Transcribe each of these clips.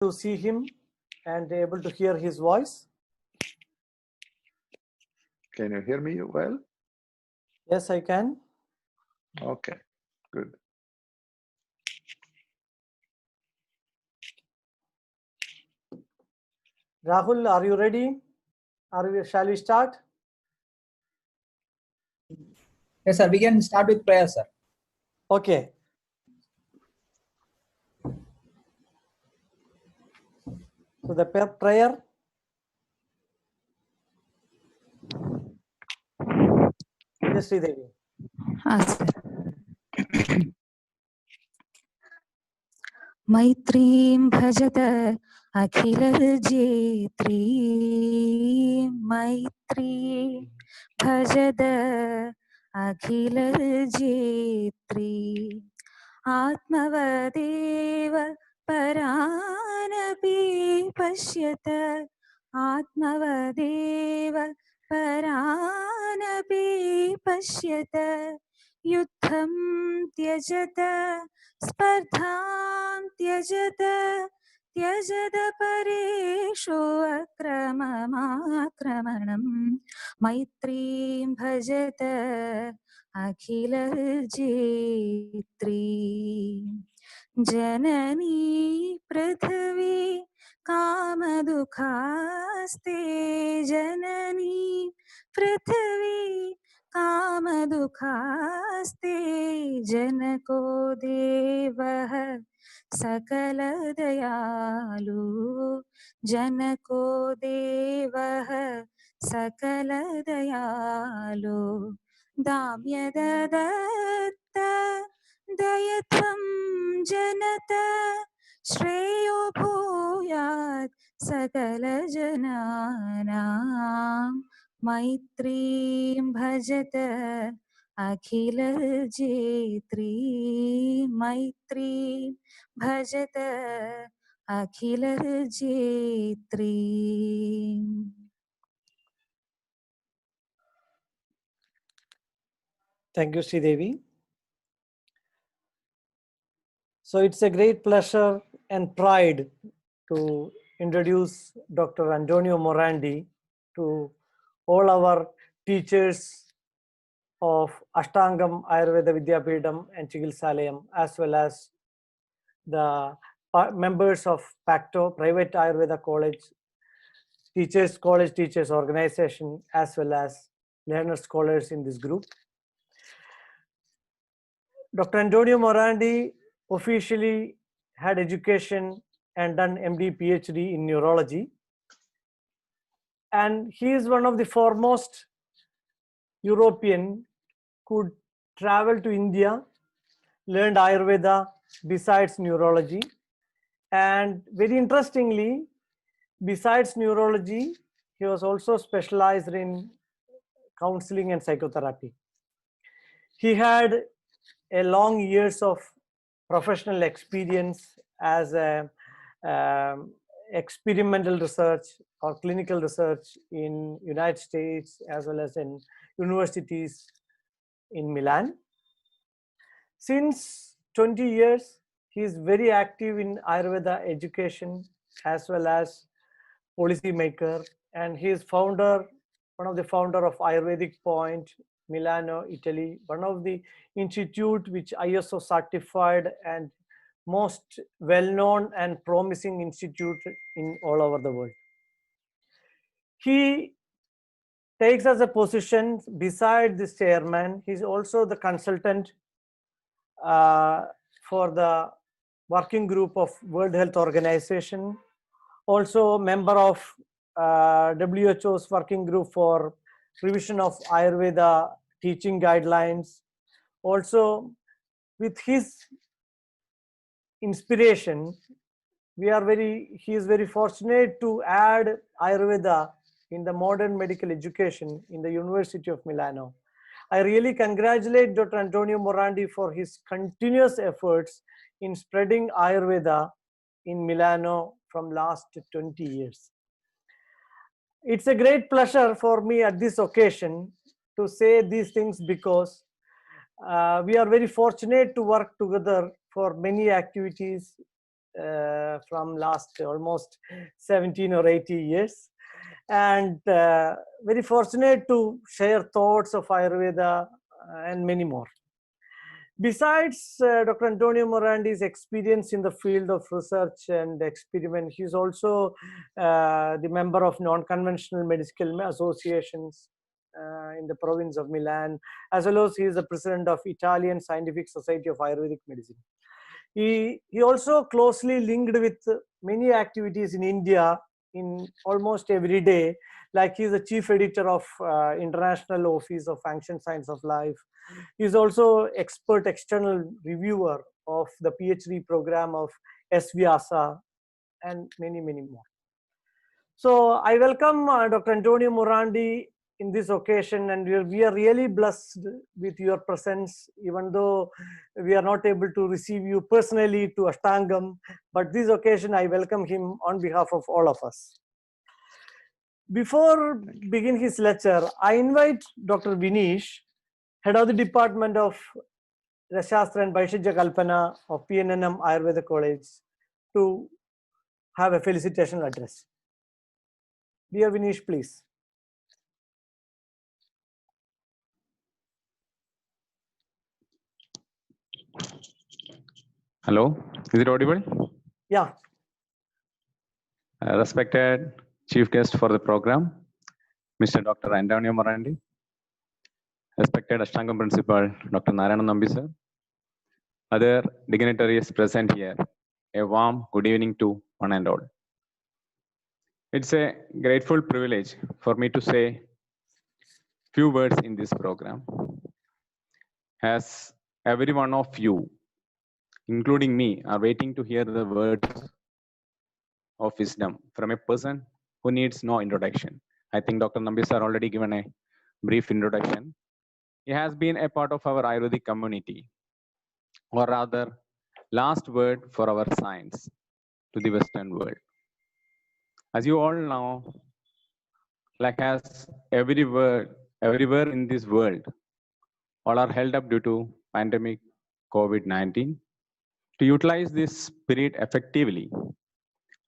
to see him and able to hear his voice. Can you hear me well? Yes, I can. Okay, good. Rahul, are you ready? Shall we start? Yes, sir. We can start with prayer, sir. Okay. So the prayer. Yes, Sridevi. मैत्रीं भजत अखिलजेत्री मैत्री भजद अखिलजेत्री आत्मवदेव परानपि पश्यत आत्मवदेव परानपि पश्यत युद्धं त्यजत स्पर्धां त्यजत त्यजत परेषु अक्रममाक्रमणं मैत्रीं भजत अखिलजेत्री जननी पृथिवी कामदुःखास्ते जननी पृथिवी कामदुःखास्ते जनको देवः सकलदयालु जनको देवः सकलदयालु दाम्यदत्त दयत्वं जनत श्रेयो भूयात् सकलजनानां मैत्रीं भजत अखिलजेत्री मैत्रीं भजत अखिलजेत्री. Thank you, Sridevi. So it's a great pleasure and pride to introduce Dr. Antonio Morandi to all our teachers of Ashtamgam, Ayurveda, Vidyapeedham and Chikilsalayam, as well as the members of PACTO, Private Ayurveda College Teachers Organization, as well as learner scholars in this group. Dr. Antonio Morandi officially had education and done MD, PhD in neurology. And he is one of the foremost European who traveled to India, learned Ayurveda besides neurology. And very interestingly, besides neurology, he was also specialized in counseling and psychotherapy. He had a long years of professional experience as a experimental research or clinical research in United States as well as in universities in Milan. Since 20 years, he is very active in Ayurveda education as well as policy maker, and he is one of the founder of Ayurvedic Point, Milano, Italy, one of the institute which ISO certified and most well-known and promising institute in all over the world. He takes as a position beside this chairman, he's also the consultant for the working group of World Health Organization, also member of WHO's working group for revision of Ayurveda teaching guidelines. Also, with his inspiration, he is very fortunate to add Ayurveda in the modern medical education in the University of Milano. I really congratulate Dr. Antonio Morandi for his continuous efforts in spreading Ayurveda in Milano from last 20 years. It's a great pleasure for me at this occasion to say these things because we are very fortunate to work together for many activities from last almost 17 or 80 years. And very fortunate to share thoughts of Ayurveda and many more. Besides Dr. Antonio Morandi's experience in the field of research and experiment, he's also the member of non-conventional medical associations in the province of Milan, as well as he is the president of Italian Scientific Society of Ayurvedic Medicine. He also closely linked with many activities in India in almost every day, like he is the chief editor of International Office of Ancient Science of Life. He is also expert external reviewer of the PhD program of S. Vyasa and many, many more. So I welcome Dr. Antonio Morandi in this occasion, and we are really blessed with your presence, even though we are not able to receive you personally to Ashtamgam, but this occasion I welcome him on behalf of all of us. Before begin his lecture, I invite Dr. Vinesh, head of the Department of Rasashastra and Vaisheshya Kalpana of PNNM Ayurveda College, to have a felicitation address. Dear Vinesh, please. Hello, is it audible? Yeah. Respected chief guest for the program, Mr. Dr. Antonio Morandi, respected Ashtamgam principal, Dr. Narayana Nambi sir, other dignitaries present here, a warm good evening to one and all. It's a grateful privilege for me to say few words in this program. As every one of you, including me, are waiting to hear the words of wisdom from a person who needs no introduction. I think Dr. Nambi sir already given a brief introduction. He has been a part of our Ayurvedic community, or rather, last word for our science to the Western world. As you all know, like as everywhere in this world, all are held up due to pandemic COVID-19. To utilize this spirit effectively,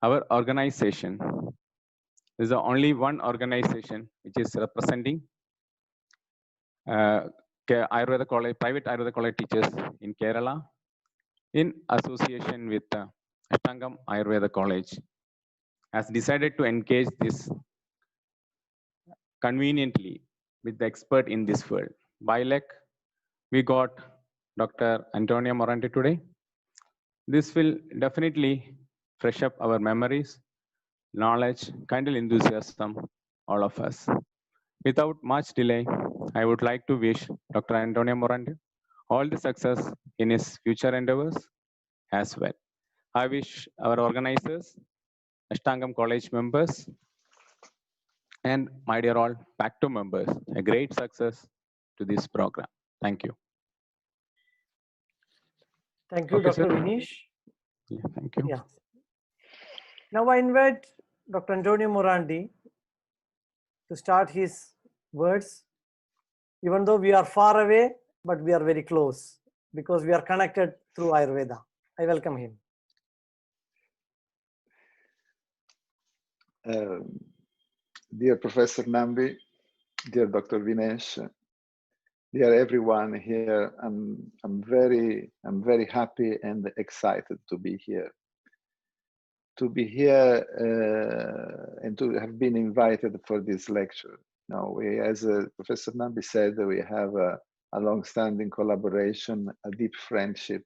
our organization is the only one organization which is representing Ayurveda college, private Ayurveda college teachers in Kerala, in association with Ashtamgam Ayurveda College, has decided to engage this conveniently with the expert in this field. By luck, we got Dr. Antonio Morandi today. This will definitely fresh up our memories, knowledge, kindle enthusiasm, all of us. Without much delay, I would like to wish Dr. Antonio Morandi all the success in his future endeavors as well. I wish our organizers, Ashtamgam College members, and my dear all PACTO members, a great success to this program. Thank you. Thank you, Okay, Dr. sir. Vinesh. Yeah, thank you. Yeah. Now I invite Dr. Antonio Morandi to start his words, even though we are far away, but we are very close because we are connected through Ayurveda. I welcome him. Dear Professor Nambi, dear Dr. Vinesh, dear everyone here, I'm very happy and excited to be here. To be here and to have been invited for this lecture. Now, as Professor Nambi said, we have a long-standing collaboration, a deep friendship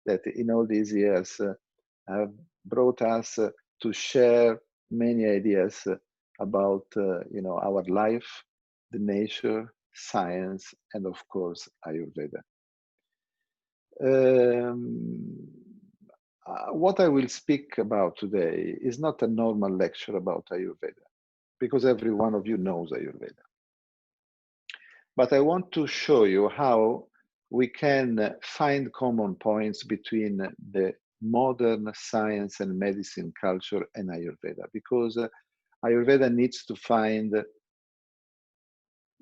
that in all these years have brought us to share many ideas about our life, the nature, science, and of course Ayurveda. What I will speak about today is not a normal lecture about Ayurveda, because every one of you knows Ayurveda. But I want to show you how we can find common points between the modern science and medicine culture and Ayurveda, because Ayurveda needs to find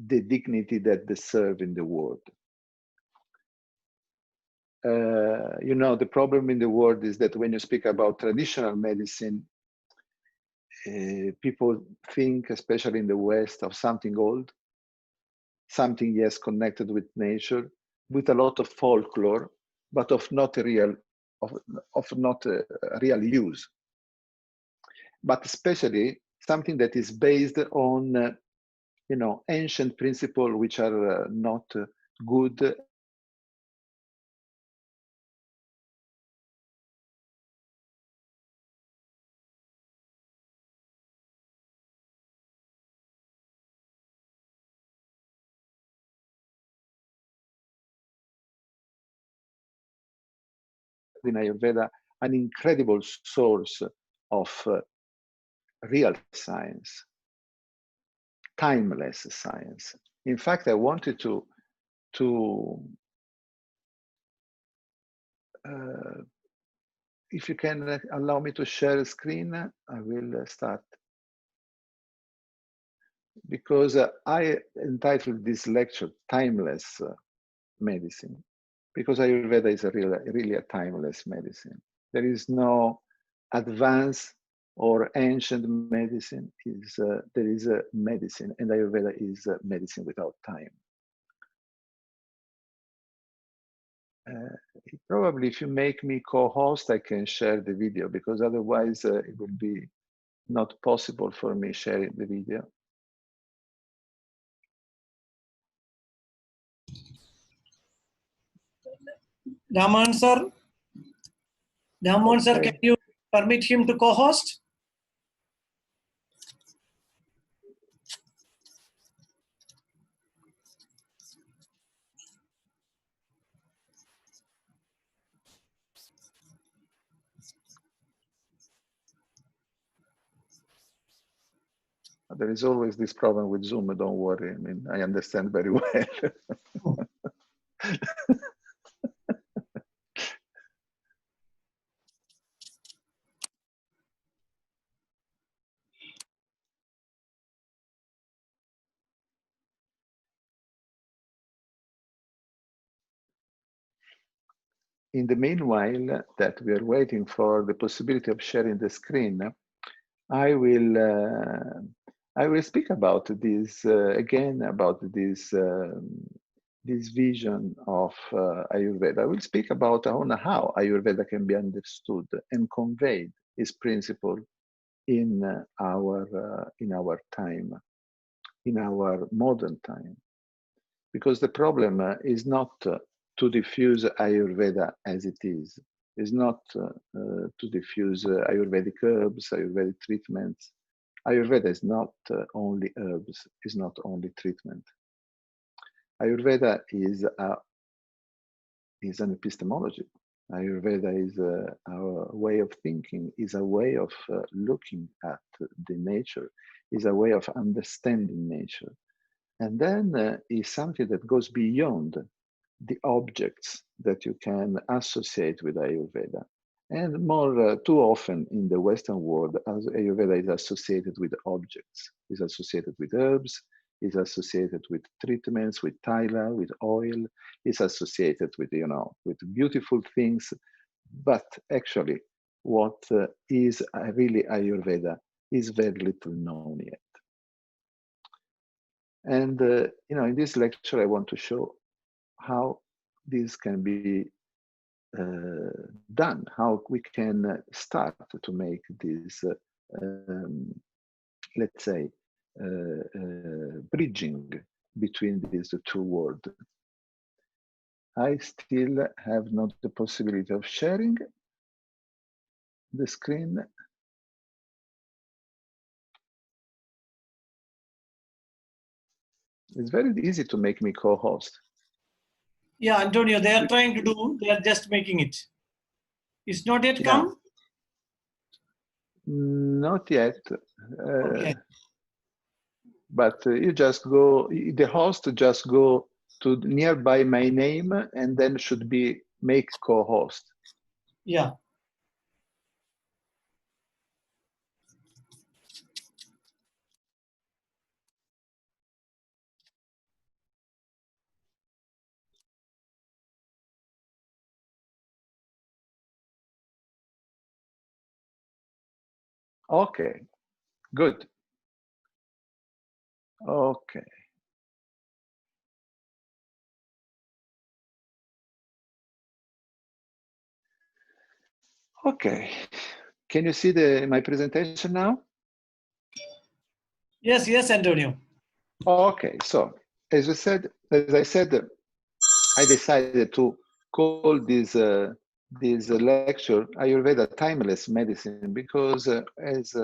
the dignity that they serve in the world. you know, the problem in the world is that when you speak about traditional medicine, people think, especially in the West, of something old, something, yes, connected with nature, with a lot of folklore, but of not a real, of not a real use. But especially something that is based on, you know, ancient principles which are not good. In Ayurveda, an incredible source of real science, timeless science. In fact, I wanted to if you can allow me to share a screen, I will start. Because I entitled this lecture Timeless Medicine, because Ayurveda is really a timeless medicine. There is no advanced or ancient medicine. There is a medicine, and Ayurveda is medicine without time. Probably if you make me co-host, I can share the video, because otherwise it will be not possible for me sharing the video. Raman sir, Okay. can you permit him to co-host? There is always this problem with Zoom, don't worry. I mean, I understand very well. In the meanwhile, that we are waiting for the possibility of sharing the screen, I will speak about this again, about this vision of Ayurveda. I will speak about how Ayurveda can be understood and conveyed its principle in our time, in our modern time. Because the problem is not to diffuse Ayurveda as it is not to diffuse Ayurvedic herbs, Ayurvedic treatments. Ayurveda is not only herbs, is not only treatment. Ayurveda is an epistemology. Ayurveda is our way of thinking, is a way of looking at the nature, is a way of understanding nature. And then is something that goes beyond the objects that you can associate with Ayurveda. And more too often in the Western world, as Ayurveda is associated with objects, is associated with herbs, is associated with treatments, with taila, with oil, is associated with, you know, with beautiful things. But actually, what is really Ayurveda is very little known yet. And you know, in this lecture, I want to show how this can be done, how we can start to make this, let's say, bridging between these two worlds. I still have not the possibility of sharing the screen. It's very easy to make me co-host. Yeah, Antonio, they are trying to do, they are just making it. It's not yet come? Not yet. Okay. But you just go, the host just go to nearby my name and then should be make co-host. Yeah. Okay, good. Okay. Okay. Can you see my presentation now? Yes, yes, Antonio. Okay, so as I said, I decided to call this lecture Ayurveda Timeless Medicine because, as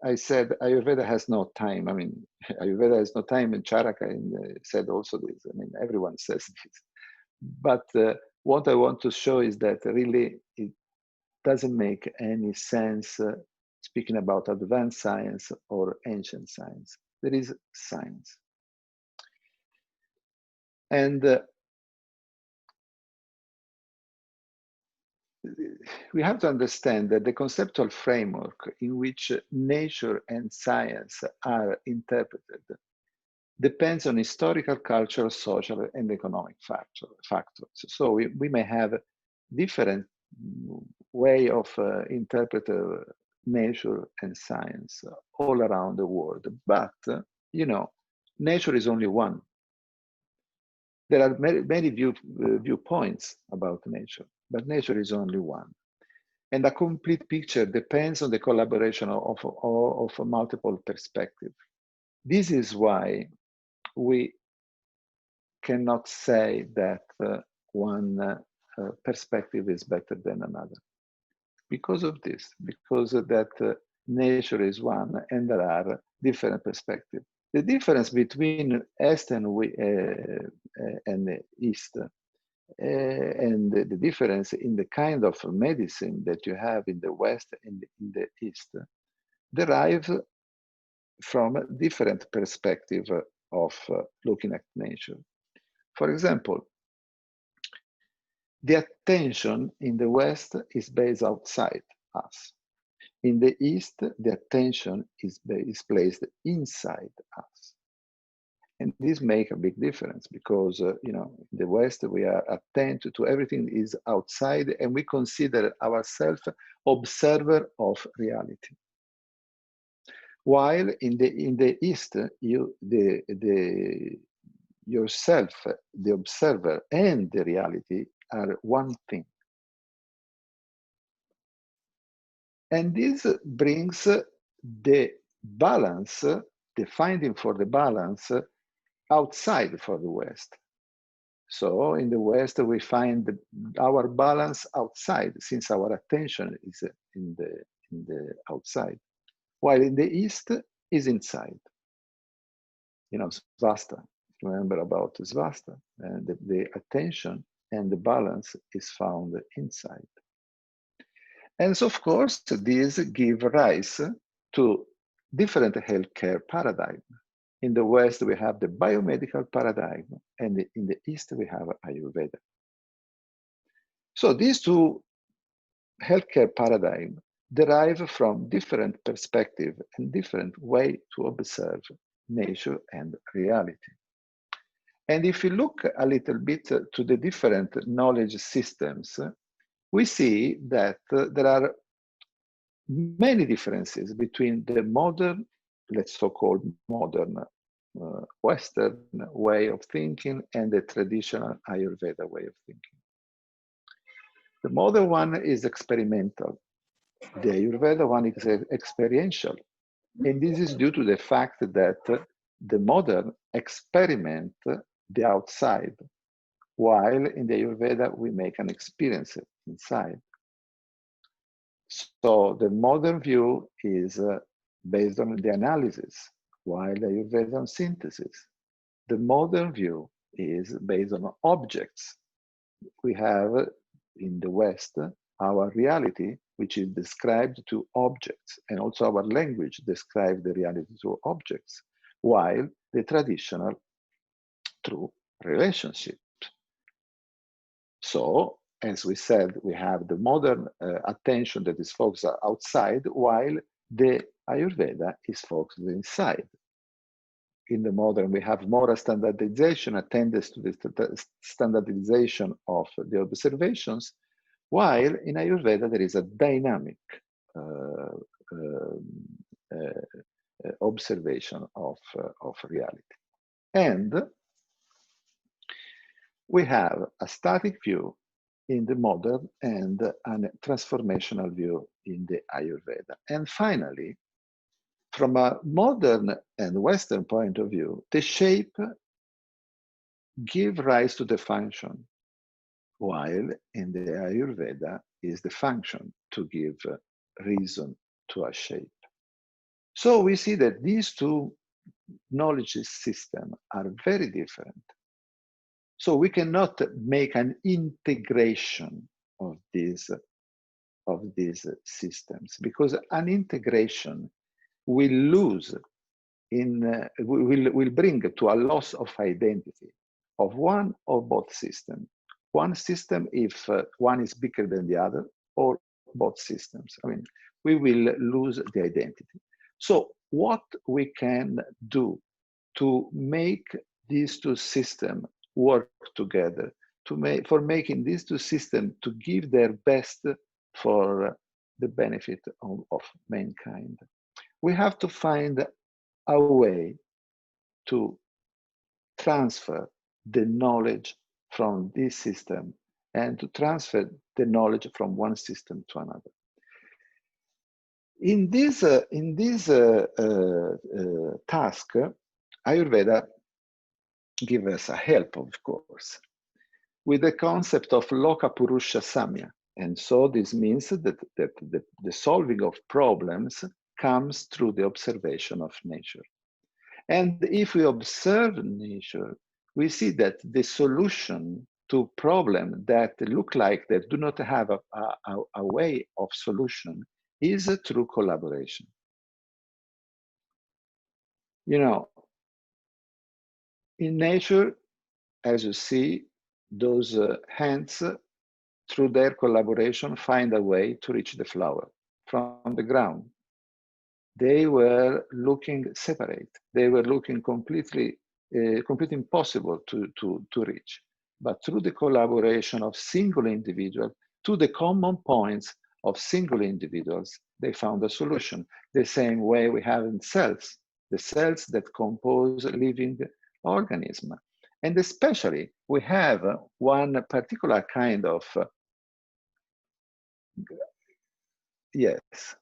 I said, Ayurveda has no time. I mean, Ayurveda has no time, and Charaka said also this. I mean, everyone says this. But what I want to show is that really it doesn't make any sense speaking about advanced science or ancient science. There is science. And we have to understand that the conceptual framework in which nature and science are interpreted depends on historical, cultural, social, and economic factors. So we may have different way of interpreting nature and science all around the world. But, you know, nature is only one. There are many viewpoints about nature, but nature is only one. And a complete picture depends on the collaboration of multiple perspectives. This is why we cannot say that one perspective is better than another. Because of this, because that nature is one and there are different perspectives. The difference between East and East and the difference in the kind of medicine that you have in the West and in the East derive from a different perspective of looking at nature. For example, the attention in the West is based outside us. In the East, the attention is placed inside us. And this makes a big difference because, you know, in the West, we are attentive to everything is outside and we consider ourselves observer of reality. While in the East, yourself, the observer, and the reality are one thing. And this brings the balance, the finding for the balance outside for the West. So in the West, we find our balance outside since our attention is in the outside, while in the East is inside. You know, Svasta, remember about Svasta, and the attention and the balance is found inside. And so, of course, these give rise to different healthcare paradigm. In the West, we have the biomedical paradigm, and in the East, we have Ayurveda. So these two healthcare paradigms derive from different perspective and different way to observe nature and reality. And if you look a little bit to the different knowledge systems, we see that there are many differences between the modern, let's so-called modern Western way of thinking and the traditional Ayurveda way of thinking. The modern one is experimental. The Ayurveda one is experiential. And this is due to the fact that the modern experiment the outside, while in the Ayurveda we make an experience inside. So the modern view is based on the analysis, while the Ayurveda on synthesis. The modern view is based on objects. We have in the West our reality, which is described to objects, and also our language describes the reality to objects, while the traditional through relationships. So, as we said, we have the modern attention that is focused outside, while the Ayurveda is focused inside. In the modern, we have more standardization, attends to the standardization of the observations, while in Ayurveda there is a dynamic observation of reality. And we have a static view in the modern and a transformational view in the Ayurveda. And finally, from a modern and Western point of view, the shape gives rise to the function, while in the Ayurveda is the function to give reason to a shape. So we see that these two knowledge systems are very different. So we cannot make an integration of these systems, because an integration will lose will bring to a loss of identity of one or both systems. One system if one is bigger than the other, or both systems. I mean, we will lose the identity. So what we can do to make these two systems work together, for making these two systems to give their best for the benefit of mankind. We have to find a way to transfer the knowledge from this system and to transfer the knowledge from one system to another. In this task, Ayurveda gives us a help, of course, with the concept of Loka Purusha Samya. And so this means that the solving of problems comes through the observation of nature. And if we observe nature, we see that the solution to problems that look like that do not have a way of solution is through collaboration. You know, in nature, as you see, those hands, through their collaboration, find a way to reach the flower from the ground. They were looking separate. They were looking completely impossible to reach. But through the collaboration of single individuals, to the common points of single individuals, they found a solution. The same way we have in cells, the cells that compose living organism. And especially, we have one particular kind of, yes.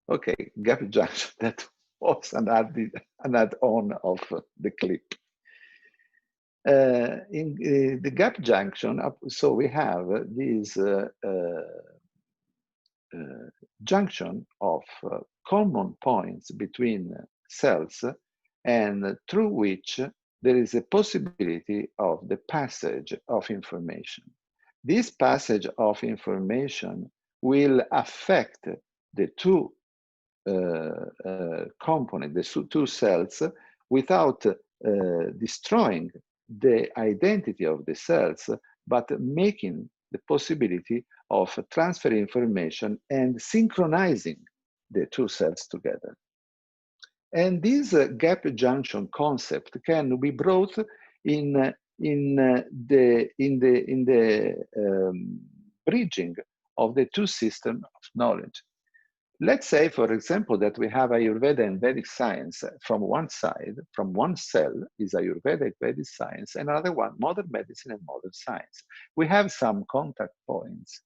Okay, gap junction, that was an add-on of the clip. In the gap junction, so we have this junction of common points between cells, and through which there is a possibility of the passage of information. This passage of information will affect the two components, the two cells, without destroying the identity of the cells, but making the possibility of transferring information and synchronizing the two cells together. And this gap junction concept can be brought in the bridging of the two systems of knowledge. Let's say, for example, that we have Ayurveda and Vedic science from one side, from one cell is Ayurvedic Vedic science, and another one, modern medicine and modern science. We have some contact points.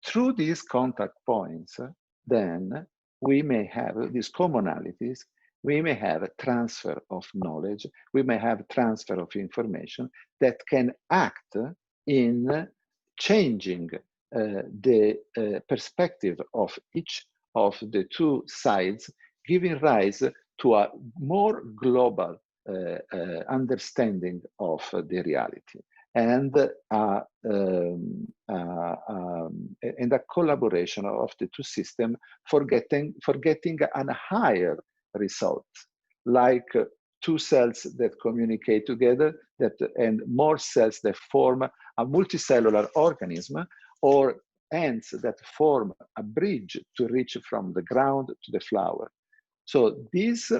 Through these contact points, then we may have these commonalities, we may have a transfer of knowledge, we may have transfer of information that can act in changing the perspective of each of the two sides, giving rise to a more global understanding of the reality, and a collaboration of the two systems for getting a higher result, like two cells that communicate together, and more cells that form a multicellular organism, or ants that form a bridge to reach from the ground to the flower. So this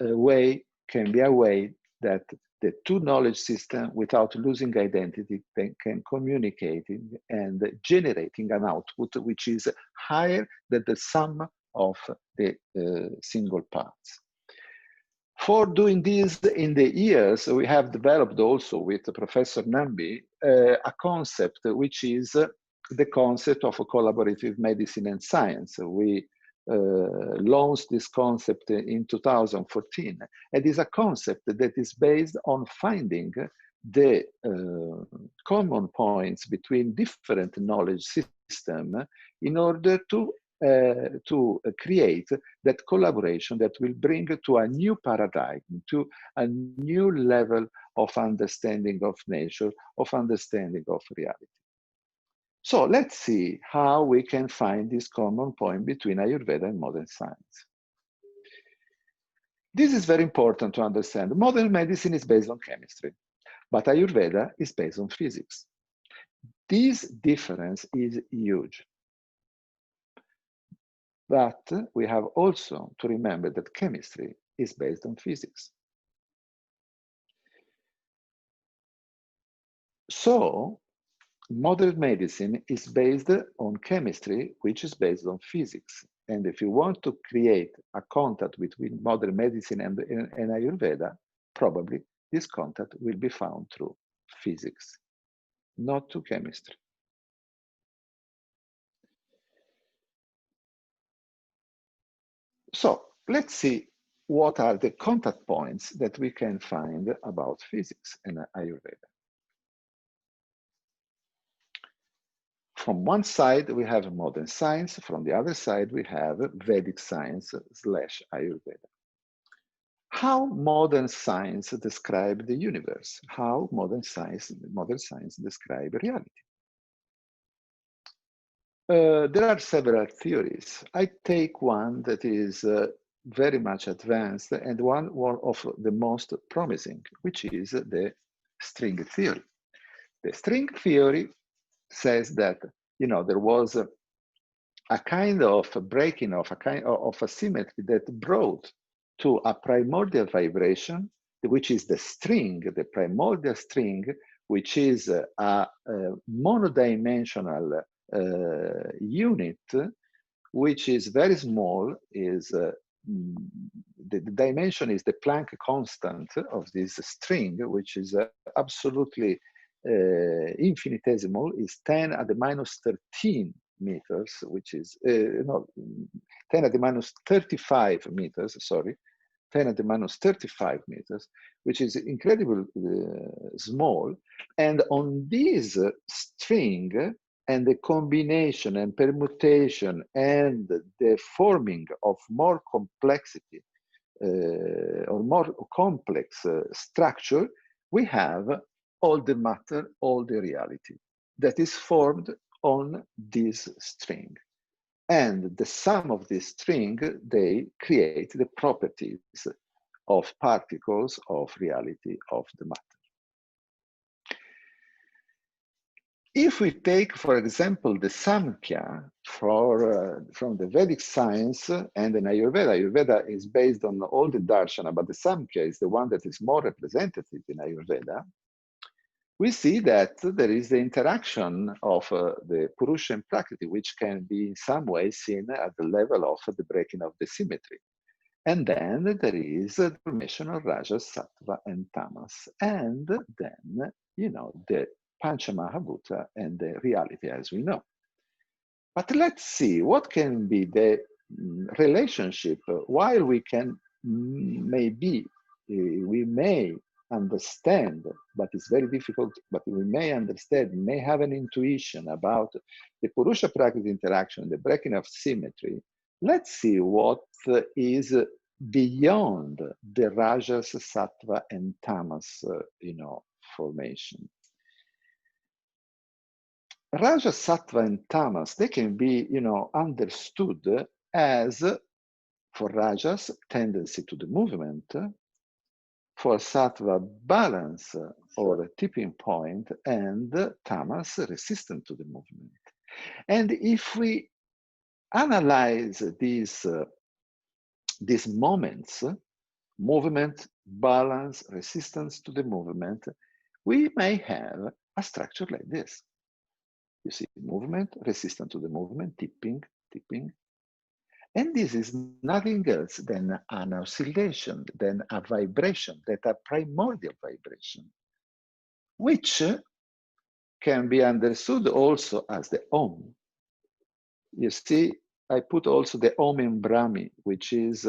way can be a way that the two knowledge systems, without losing identity, can communicating and generating an output which is higher than the sum of the single parts. For doing this in the years, we have developed also with Professor Nambi a concept which is the concept of collaborative medicine and science. We launched this concept in 2014. It is a concept that is based on finding the common points between different knowledge systems in order to create that collaboration that will bring to a new paradigm, to a new level of understanding of nature, of understanding of reality. So let's see how we can find this common point between Ayurveda and modern science. This is very important to understand. Modern medicine is based on chemistry, but Ayurveda is based on physics. This difference is huge. But we have also to remember that chemistry is based on physics. So modern medicine is based on chemistry, which is based on physics. And if you want to create a contact between modern medicine and Ayurveda, probably this contact will be found through physics, not through chemistry. So let's see what are the contact points that we can find about physics and Ayurveda. From one side, we have modern science. From the other side, we have Vedic science / Ayurveda. How modern science describes the universe? How modern science describes reality? There are several theories. I take one that is very much advanced and one of the most promising, which is the string theory. The string theory says that, there was a kind of breaking of a kind of asymmetry that brought to a primordial vibration, which is the string, the primordial string, which is a monodimensional unit, which is very small, is the dimension is the Planck constant of this string, which is absolutely infinitesimal, is 10 at the minus 13 meters, which is 10 at the minus 35 meters, sorry, 10 at the minus 35 meters, which is incredibly small. And on this string and the combination and permutation and the forming of more complexity or more complex structure, we have all the matter, all the reality that is formed on this string. And the sum of this string, they create the properties of particles, of reality, of the matter. If we take, for example, the Samkhya from the Vedic science and in Ayurveda, Ayurveda is based on all the darshana, but the Samkhya is the one that is more representative in Ayurveda. We see that there is the interaction of the Purusha and Prakriti, which can be in some way seen at the level of the breaking of the symmetry. And then there is the formation of Rajas, Sattva, and Tamas. And then, the Panchamahabhuta and the reality as we know. But let's see what can be the relationship while we can we may understand, but it's very difficult, but we may understand, may have an intuition about the Purusha Prakriti interaction, the breaking of symmetry. Let's see what is beyond the Rajas, Sattva, and Tamas, formation. Raja, Sattva, and Tamas, they can be, understood as, for Rajas, tendency to the movement, for Sattva, balance or a tipping point, and Tamas, resistant to the movement. And if we analyze these moments, movement, balance, resistance to the movement, we may have a structure like this. You see movement, resistance to the movement, tipping, tipping. And this is nothing else than an oscillation, than a vibration, that a primordial vibration, which can be understood also as the Om. You see, I put also the Om in Brahmi, which is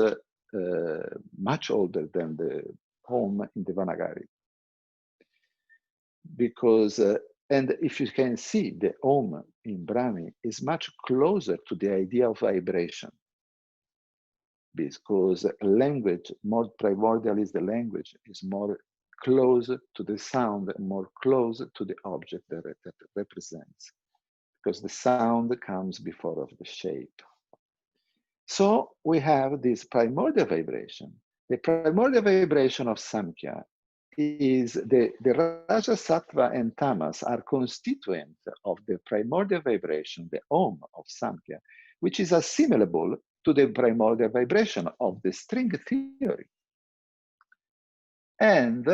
much older than the Om in Devanagari. Because, and if you can see, the Om in Brahmi is much closer to the idea of vibration. Because language, more primordial is the language, is more close to the sound, more close to the object that it represents. Because the sound comes before of the shape. So we have this primordial vibration. The primordial vibration of Samkhya is the Raja, Sattva, and Tamas are constituent of the primordial vibration, the Om of Samkhya, which is assimilable to the primordial vibration of the string theory. And,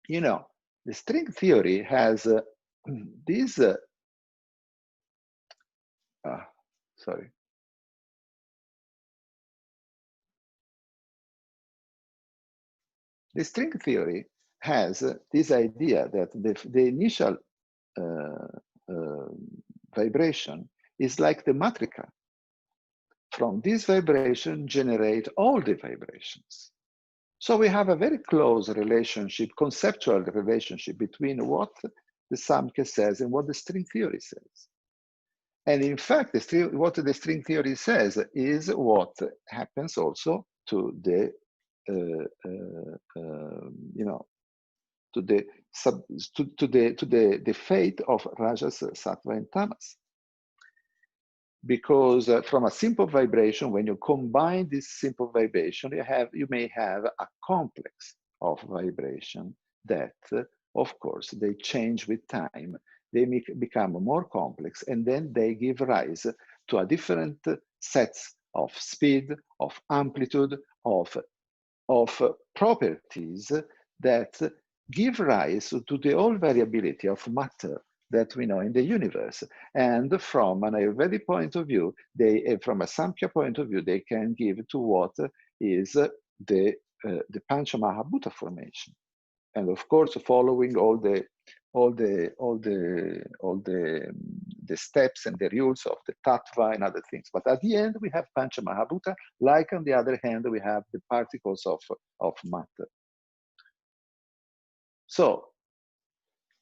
you know, the string theory has this, sorry. The string theory has this idea that the initial vibration is like the matrika. From this vibration generate all the vibrations. So we have a very close relationship, conceptual relationship between what the Samkhya says and what the string theory says. And in fact, what the string theory says is what happens also to the you know, to the fate of Rajas, Sattva, and Tamas. Because from a simple vibration, when you combine this simple vibration, you may have a complex of vibration that, of course, they change with time. They become more complex, and then they give rise to a different sets of speed, of amplitude, of properties that give rise to the whole variability of matter that we know in the universe. And from an Ayurvedic point of view, from a Samkhya point of view, they can give to what is the Pancha Mahabhuta formation. And of course, following all the steps and the rules of the tattva and other things. But at the end, we have Pancha Mahabhuta, like on the other hand, we have the particles of matter. So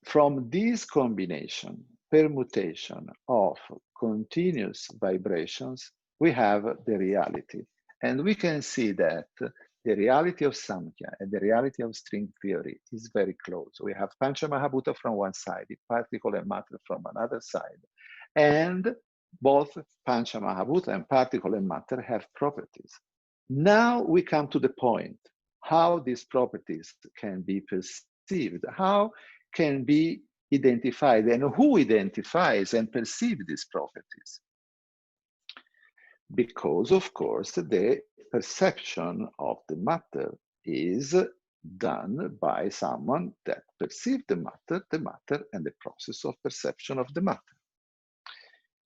from this combination, permutation of continuous vibrations, we have the reality. And we can see that the reality of Samkhya and the reality of string theory is very close. We have Pancha Mahabhuta from one side, particle and matter from another side. And both Pancha Mahabhuta and particle and matter have properties. Now we come to the point, how these properties can be perceived, how can be identified, and who identifies and perceives these properties. Because, of course, the perception of the matter is done by someone that perceives the matter, and the process of perception of the matter.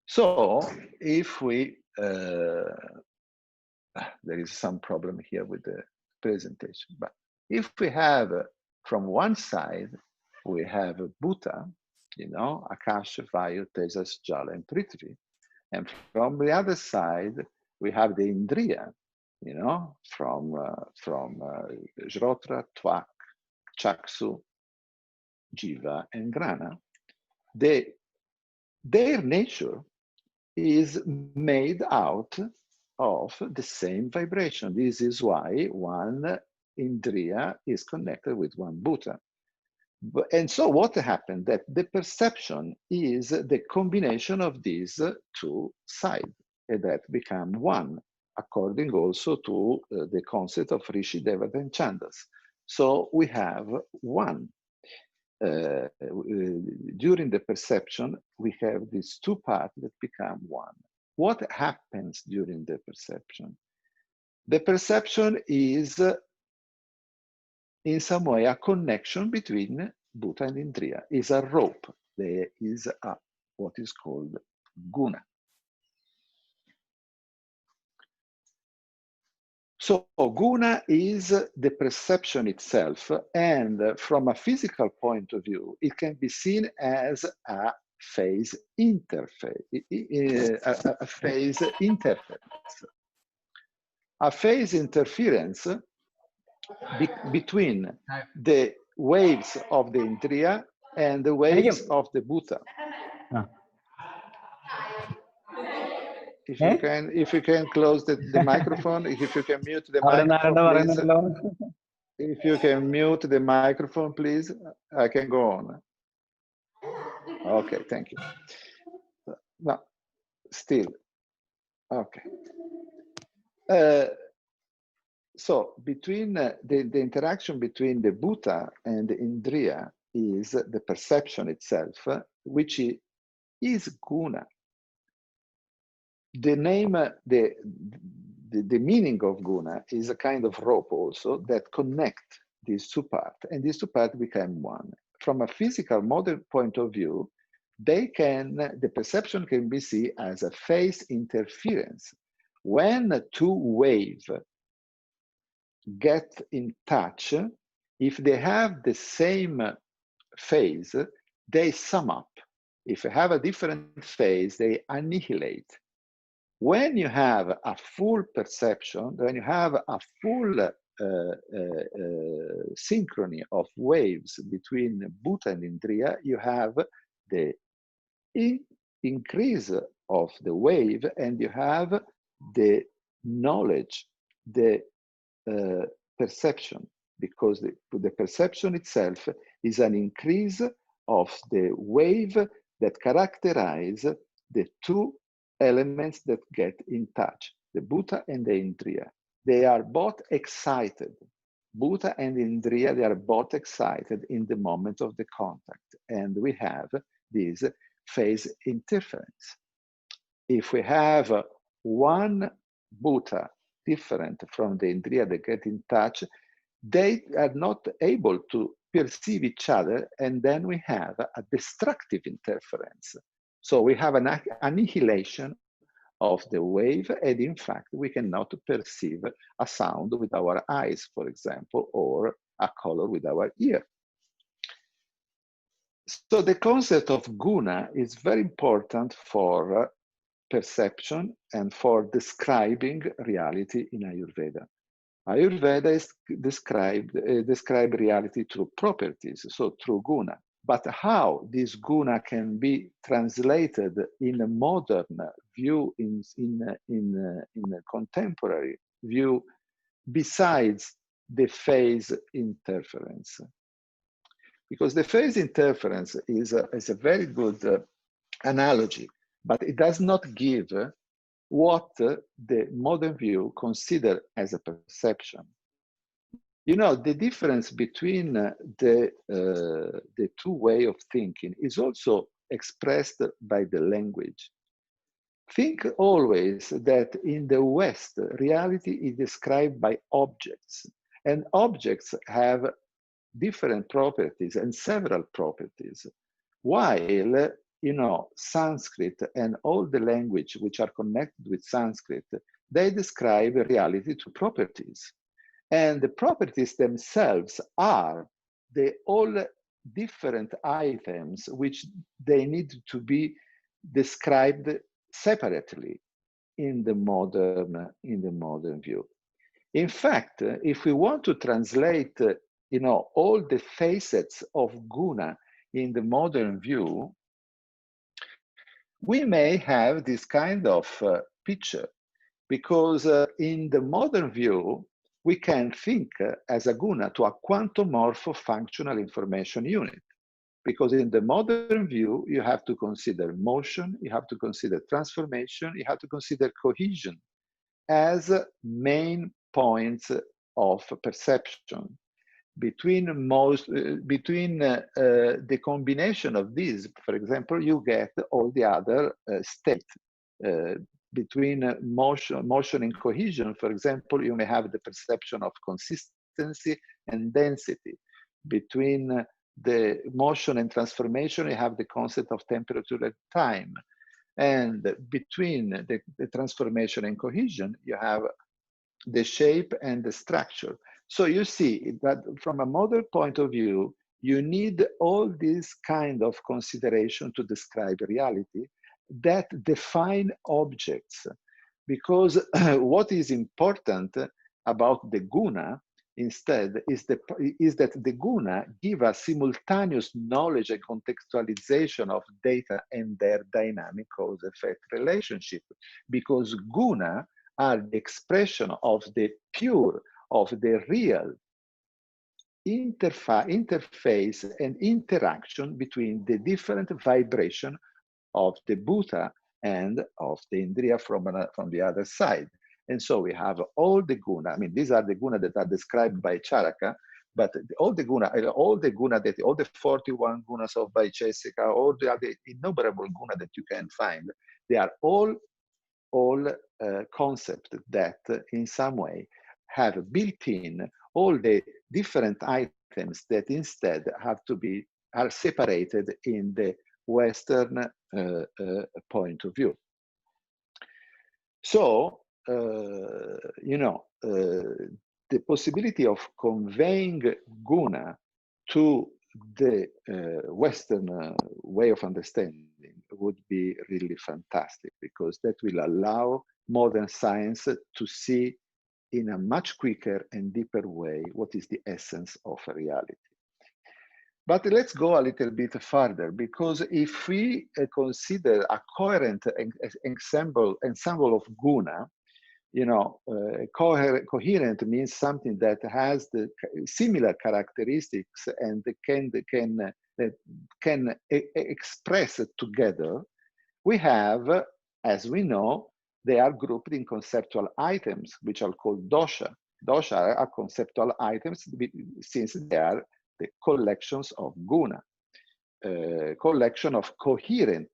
So, if we, there is some problem here with the presentation, but if we have from one side, we have Bhuta, you know, Akasha, Vayu, Tejas, Jala, and Prithvi. And from the other side, we have the Indriya, you know, from Jrotra, Tvak, Chaksu, Jiva, and Grana. Their nature is made out of the same vibration. This is why one Indriya is connected with one Bhuta. And so what happened? That the perception is the combination of these two sides, and that become one, according also to the concept of Rishi, Devata, and Chandas. So we have one. During the perception, we have these two parts that become one. What happens during the perception? The perception is in some way a connection between bhuta and indriya. Is a rope. There is a what is called guna. So guna is the perception itself, and from a physical point of view, it can be seen as a phase interface, a phase interference. A phase interference between the waves of the indriya and the waves of the bhuta. If you can close the microphone, if you can mute the microphone, please. If you can mute the microphone, please, I can go on. Okay, thank you. No, still, okay. So between the interaction between the bhuta and the indriya is the perception itself, which is guna. The name, the meaning of guna is a kind of rope also that connect these two parts, and these two parts become one. From a physical modern point of view, the perception can be seen as a phase interference. When two waves get in touch, if they have the same phase, they sum up. If they have a different phase, they annihilate. When you have a full perception, when you have a full synchrony of waves between bhuta and indriya, you have the increase of the wave, and you have the knowledge, the perception, because the perception itself is an increase of the wave that characterize the two elements that get in touch, the bhuta and the indriya. They are both excited. Bhuta and indriya, they are both excited in the moment of the contact, and we have this phase interference. If we have one bhuta different from the indriya that get in touch, they are not able to perceive each other, and then we have a destructive interference. So we have an annihilation of the wave, and in fact, we cannot perceive a sound with our eyes, for example, or a color with our ear. So the concept of guna is very important for perception and for describing reality in Ayurveda. Ayurveda is describe reality through properties, so through guna. But how this guna can be translated in a modern view, in a contemporary view, besides the phase interference? Because the phase interference is a very good analogy, but it does not give what the modern view consider as a perception. You know, the difference between the two way of thinking is also expressed by the language. Think always that in the West, reality is described by objects, and objects have different properties and several properties, while Sanskrit and all the language which are connected with Sanskrit, they describe reality to properties. And the properties themselves are the all different items which they need to be described separately in the modern view. In fact, if we want to translate all the facets of guna in the modern view, we may have this kind of picture, because in the modern view, we can think as a guna to a quantumorpho-functional information unit. Because in the modern view, you have to consider motion, you have to consider transformation, you have to consider cohesion as main points of perception. Between the combination of these, for example, you get all the other states. Between motion and cohesion, for example, you may have the perception of consistency. consistency and density. Between the motion and transformation, you have the concept of temperature and time. And between the transformation and cohesion, you have the shape and the structure. So you see that from a model point of view, you need all these kind of consideration to describe reality that define objects. Because what is important about the guna instead is that the guna give us simultaneous knowledge and contextualization of data and their dynamic cause-effect relationship. Because guna are the expression of the pure, of the real interface and interaction between the different vibration of the bhuta and of the indriya from the other side. And so we have all the guna. I mean, these are the guna that are described by Charaka, but all the guna that all the 41 gunas of Vaicesika, all the other innumerable guna that you can find, they are all concepts that in some way have built in all the different items that instead are separated in the Western point of view. So, the possibility of conveying guna to the Western way of understanding would be really fantastic, because that will allow modern science to see in a much quicker and deeper way what is the essence of reality. But let's go a little bit further, because if we consider a coherent ensemble of guna, coherent means something that has the similar characteristics and can express it together. We have, as we know, they are grouped in conceptual items, which are called dosha. Dosha are conceptual items since they are the collections of guna, collection of coherent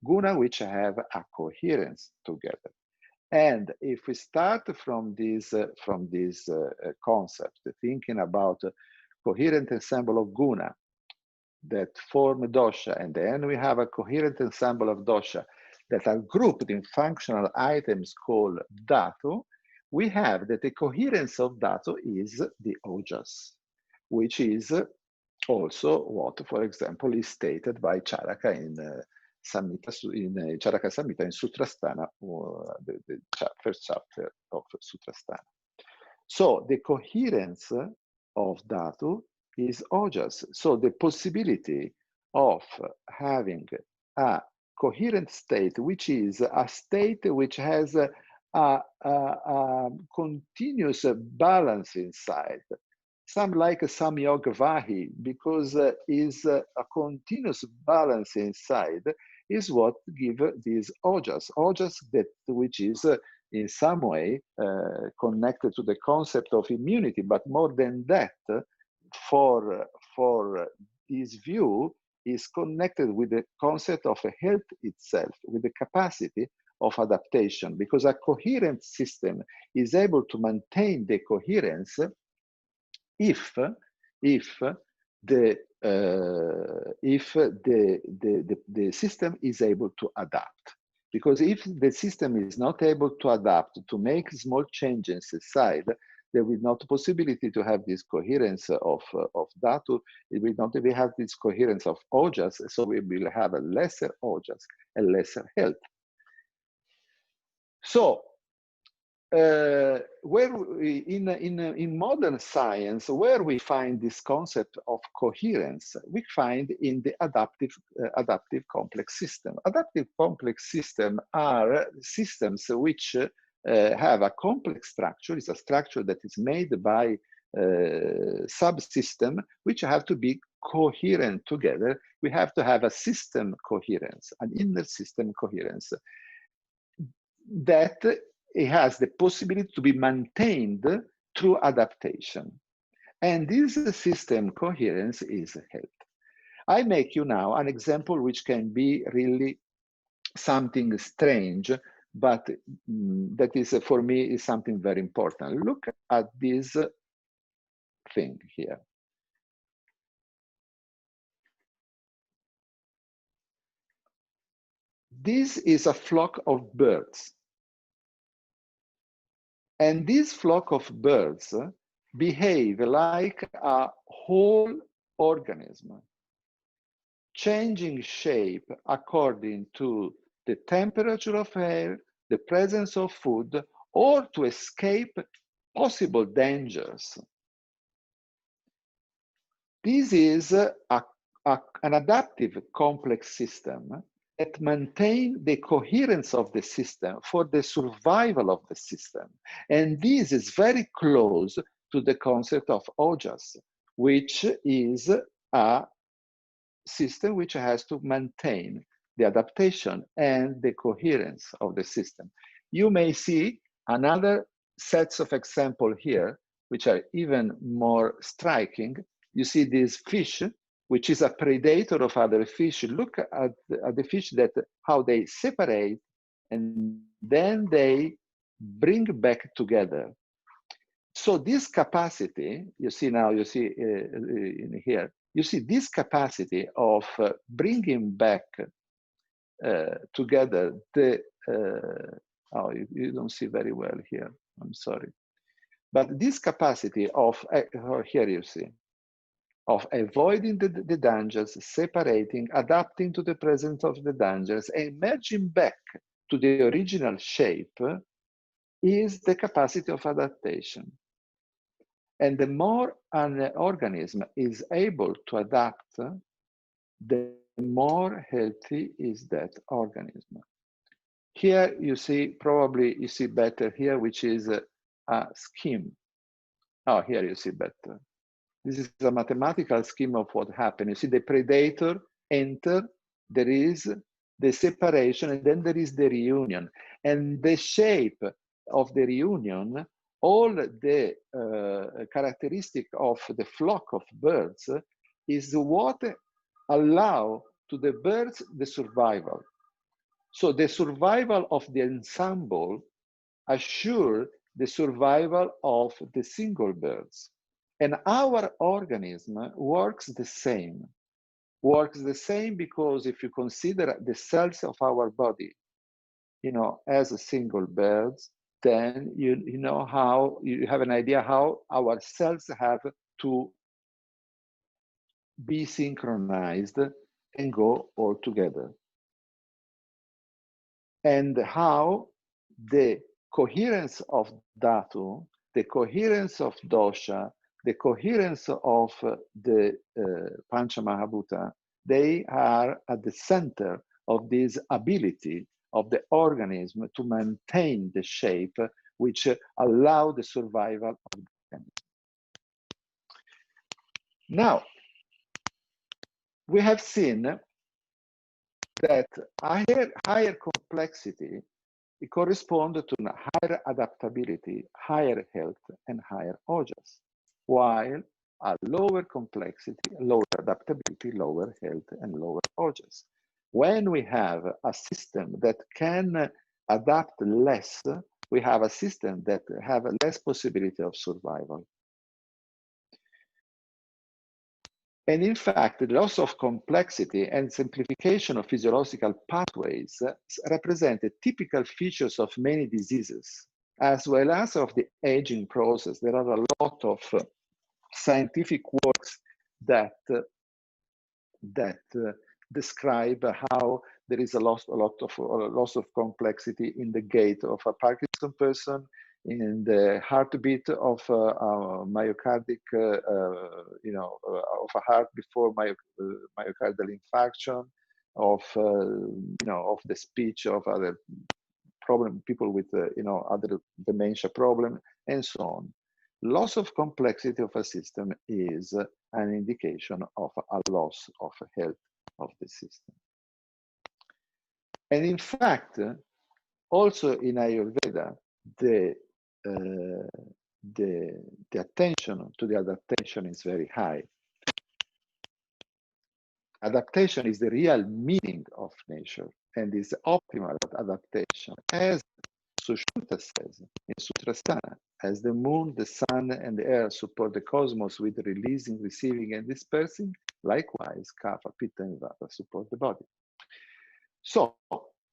guna which have a coherence together. And if we start from this concept, thinking about coherent ensemble of guna that form dosha, and then we have a coherent ensemble of dosha that are grouped in functional items called dhatu, we have that the coherence of dhatu is the ojas, which is also what, for example, is stated by Charaka in Charaka Samhita in Sutrasthana, the first chapter of Sutrasthana. So the coherence of dhatu is ojas. So the possibility of having a coherent state, which is a state which has a continuous balance inside, some like a samyoga vahi, because is a continuous balance inside, is what give these ojas. Ojas that which is in some way connected to the concept of immunity, but more than that, for this view, is connected with the concept of health itself, with the capacity of adaptation, because a coherent system is able to maintain the coherence if the system is able to adapt. Because if the system is not able to adapt, to make small changes inside, there will not possibility to have this coherence of dhatu. It will not have this coherence of ojas, so we will have a lesser ojas and lesser health. So, where in modern science, where we find this concept of coherence, we find in the adaptive complex system. Adaptive complex system are systems which have a complex structure. It's a structure that is made by subsystem which have to be coherent together. We have to have a system coherence, an inner system coherence that it has the possibility to be maintained through adaptation. And this system coherence is health. I make you now an example which can be really something strange, but that is, for me, is something very important. Look at this thing here. This is a flock of birds. And this flock of birds behave like a whole organism, changing shape according to the temperature of air, the presence of food, or to escape possible dangers. This is an adaptive complex system that maintains the coherence of the system for the survival of the system. And this is very close to the concept of ojas, which is a system which has to maintain the adaptation and the coherence of the system. You may see another sets of examples here, which are even more striking. You see this fish, which is a predator of other fish. Look at the fish, that how they separate and then they bring back together. So this capacity, you see now, you see in here, you see this capacity of bringing back together the, oh, you don't see very well here, I'm sorry. But this capacity of, here you see, of avoiding the dangers, separating, adapting to the presence of the dangers, and merging back to the original shape is the capacity of adaptation. And the more an organism is able to adapt, the more healthy is that organism. Here you see, probably you see better here, which is a scheme. Oh, here you see better. This is a mathematical scheme of what happened. You see the predator enter, there is the separation, and then there is the reunion. And the shape of the reunion, all the characteristic of the flock of birds is what allow to the birds the survival. So the survival of the ensemble assure the survival of the single birds. And our organism works the same. Works the same because if you consider the cells of our body, you know, as a single birds, then you know how, you have an idea how our cells have to be synchronized and go all together. And how the coherence of dhatu, the coherence of dosha, the coherence of the Pancha Mahabhuta, they are at the center of this ability of the organism to maintain the shape which allow the survival of the organism. Now, we have seen that higher complexity, it corresponds to higher adaptability, higher health, and higher ojas, while a lower complexity, lower adaptability, lower health, and lower ojas. When we have a system that can adapt less, we have a system that have a less possibility of survival. And in fact, the loss of complexity and simplification of physiological pathways represent the typical features of many diseases, as well as of the aging process. There are a lot of scientific works that describe how there is a lot of complexity in the gait of a Parkinson person, in the heartbeat of myocardic, of a heart before myocardial infarction, of of the speech of other people with other dementia problem, and so on. Loss of complexity of a system is an indication of a loss of health of the system. And in fact, also in Ayurveda, the attention to the adaptation is very high. Adaptation is the real meaning of nature and is optimal adaptation, as Sushruta says in Sutrasthana, As the moon, the sun, and the air support the cosmos with releasing, receiving, and dispersing, likewise, kapha, pitta, and vata support the body. So,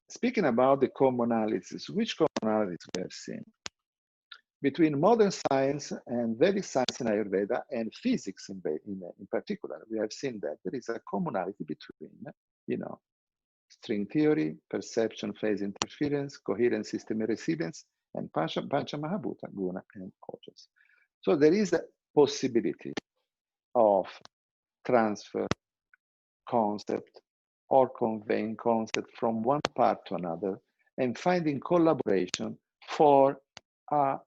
speaking about the commonalities, which commonalities we have seen? Between modern science and Vedic science in Ayurveda and physics in particular, we have seen that there is a commonality between, string theory, perception, phase interference, coherence, system resilience, and Pancha Mahabhuta, guna, and ojas. So there is a possibility of transfer, concept, or conveying concept from one part to another and finding collaboration for a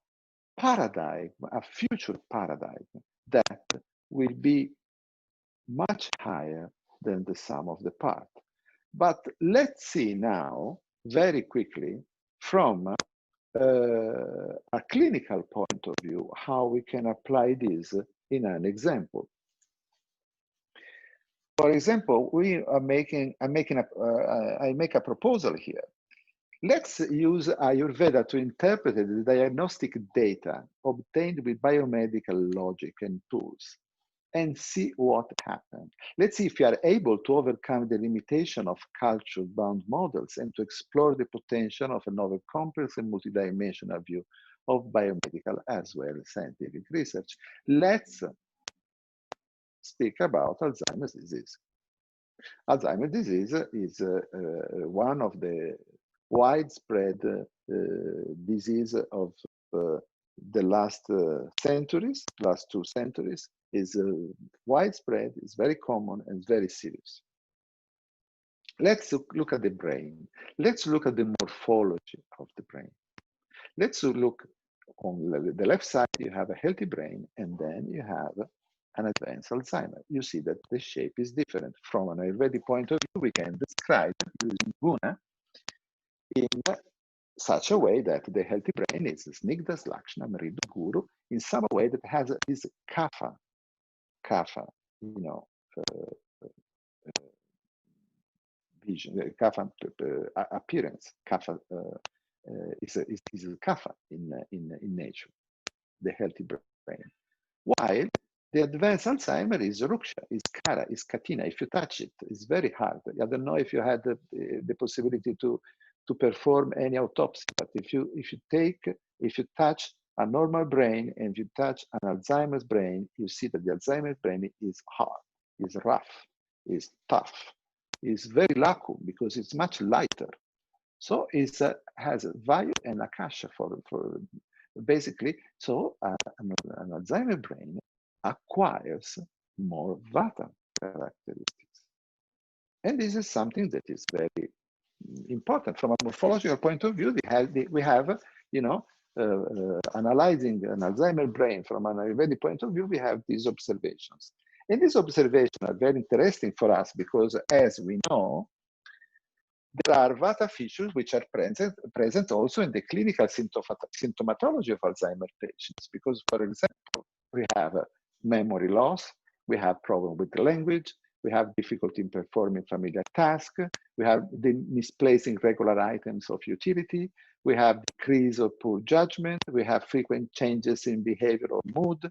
paradigm, a future paradigm that will be much higher than the sum of the parts. But let's see now, very quickly, from a clinical point of view, how we can apply this in an example. For example, I make a proposal here. Let's use Ayurveda to interpret the diagnostic data obtained with biomedical logic and tools and see what happens. Let's see if we are able to overcome the limitation of culture-bound models and to explore the potential of a novel complex and multidimensional view of biomedical as well as scientific research. Let's speak about Alzheimer's disease. Alzheimer's disease is one of the widespread disease of the last centuries, last 2 centuries, is widespread, is very common, and very serious. Let's look at the brain. Let's look at the morphology of the brain. Let's look on the left side, you have a healthy brain, and then you have an advanced Alzheimer. You see that the shape is different. From an Ayurvedic point of view, we can describe using guna in such a way that the healthy brain is snigdha, lakshana, mridu, guru, in some way that has this kapha, vision, kapha appearance. Kapha is a kapha in nature, the healthy brain. While the advanced Alzheimer is ruksha, is kara, is katina. If you touch it, it's very hard. I don't know if you had the possibility to perform any autopsy, but if you touch a normal brain and you touch an Alzheimer's brain, you see that the Alzheimer's brain is hard, is rough, is tough, is very lacum because it's much lighter. So it has a value and akasha for basically. So an Alzheimer brain acquires more vata characteristics, and this is something that is very important from a morphological point of view. We have analyzing an Alzheimer brain from an Ayurvedic point of view, we have these observations. And these observations are very interesting for us because, as we know, there are vata features which are present also in the clinical symptomatology of Alzheimer patients. Because, for example, we have memory loss, we have problem with the language, we have difficulty in performing familiar tasks, we have the misplacing regular items of utility, we have decrease of poor judgment, we have frequent changes in behavior or mood,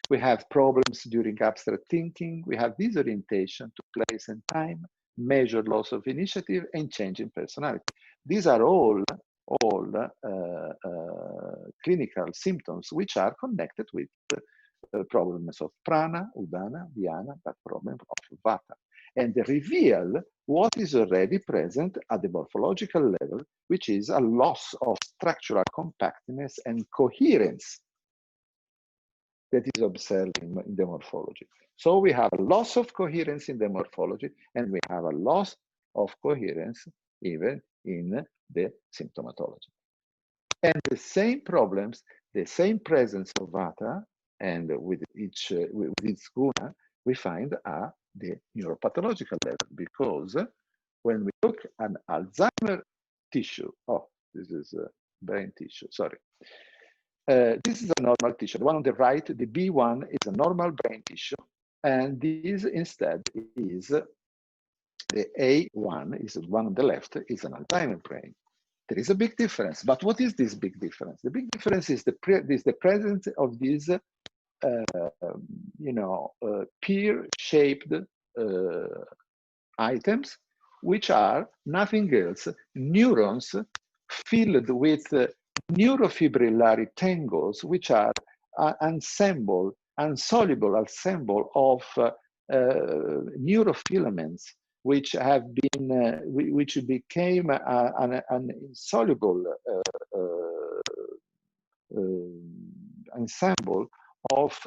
we have problems during abstract thinking, we have disorientation to place and time, measured loss of initiative, and change in personality. These are all clinical symptoms which are connected with problems of prana, udana, dhyana, but problem of vata. And they reveal what is already present at the morphological level, which is a loss of structural compactness and coherence that is observed in the morphology. So we have a loss of coherence in the morphology, and we have a loss of coherence even in the symptomatology. And the same problems, the same presence of vata, and with its guna, we find at the neuropathological level, because when we look at Alzheimer tissue, this is brain tissue, sorry. This is a normal tissue. The one on the right, the B1, is a normal brain tissue, and this instead is the A1, is the one on the left, is an Alzheimer brain. There is a big difference. But what is this big difference? The big difference is the presence of these, pear-shaped items, which are nothing else, neurons filled with neurofibrillary tangles, which are insoluble ensemble of neurofilaments, which have been, which became an insoluble ensemble of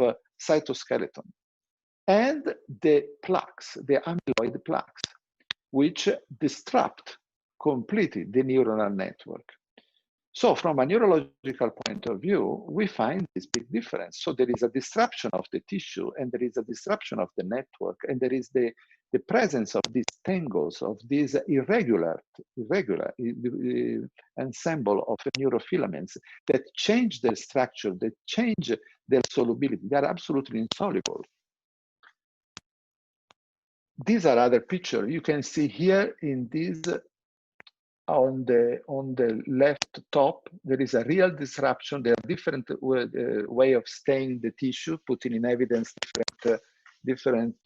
cytoskeleton, and the plaques, the amyloid plaques, which disrupt completely the neuronal network. So from a neurological point of view, we find this big difference. So there is a disruption of the tissue, and there is a disruption of the network, and there is the presence of these tangles, of these irregular ensemble of neurofilaments that change their structure, that change their solubility. They are absolutely insoluble. These are other pictures. You can see here in this, on the left top, there is a real disruption. There are different way of staining the tissue, putting in evidence different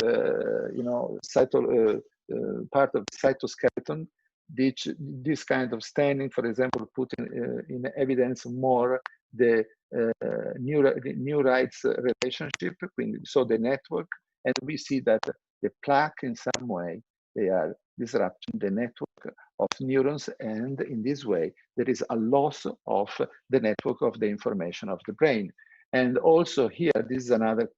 part of the cytoskeleton. This kind of staining, for example, put in evidence more the neurites relationship, so the network, and we see that the plaque in some way, they are disrupting the network of neurons, and in this way, there is a loss of the network of the information of the brain. And also here, this is another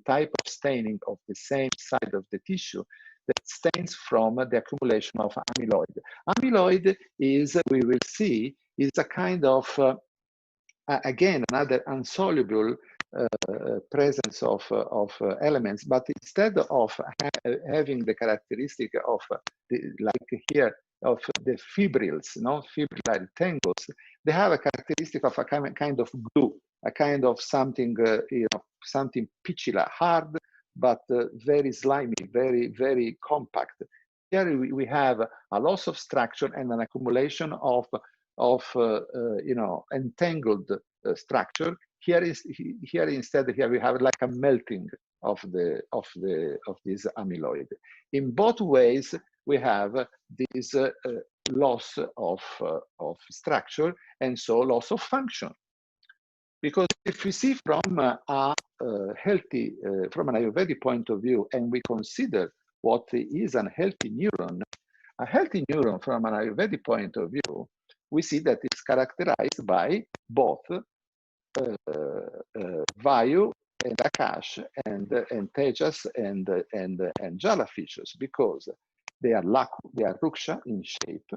type of staining of the same side of the tissue that stains from the accumulation of amyloid. Amyloid is, we will see, is a kind of, again, another insoluble presence of elements, but instead of having the characteristic of, like here, of the fibrils, fibrillary tangles, they have a characteristic of a kind of glue, a kind of something, something pitchy, hard, but very slimy, very, very compact. Here we have a loss of structure and an accumulation of entangled structure. Here instead we have like a melting of this amyloid. In both ways, we have this loss of structure, and so loss of function. Because if we see from a healthy, from an Ayurvedic point of view, and we consider what is a healthy neuron from an Ayurvedic point of view, we see that it's characterized by both Vayu and Akash and Tejas and Jala features, because they are Laku, they are Ruksha in shape,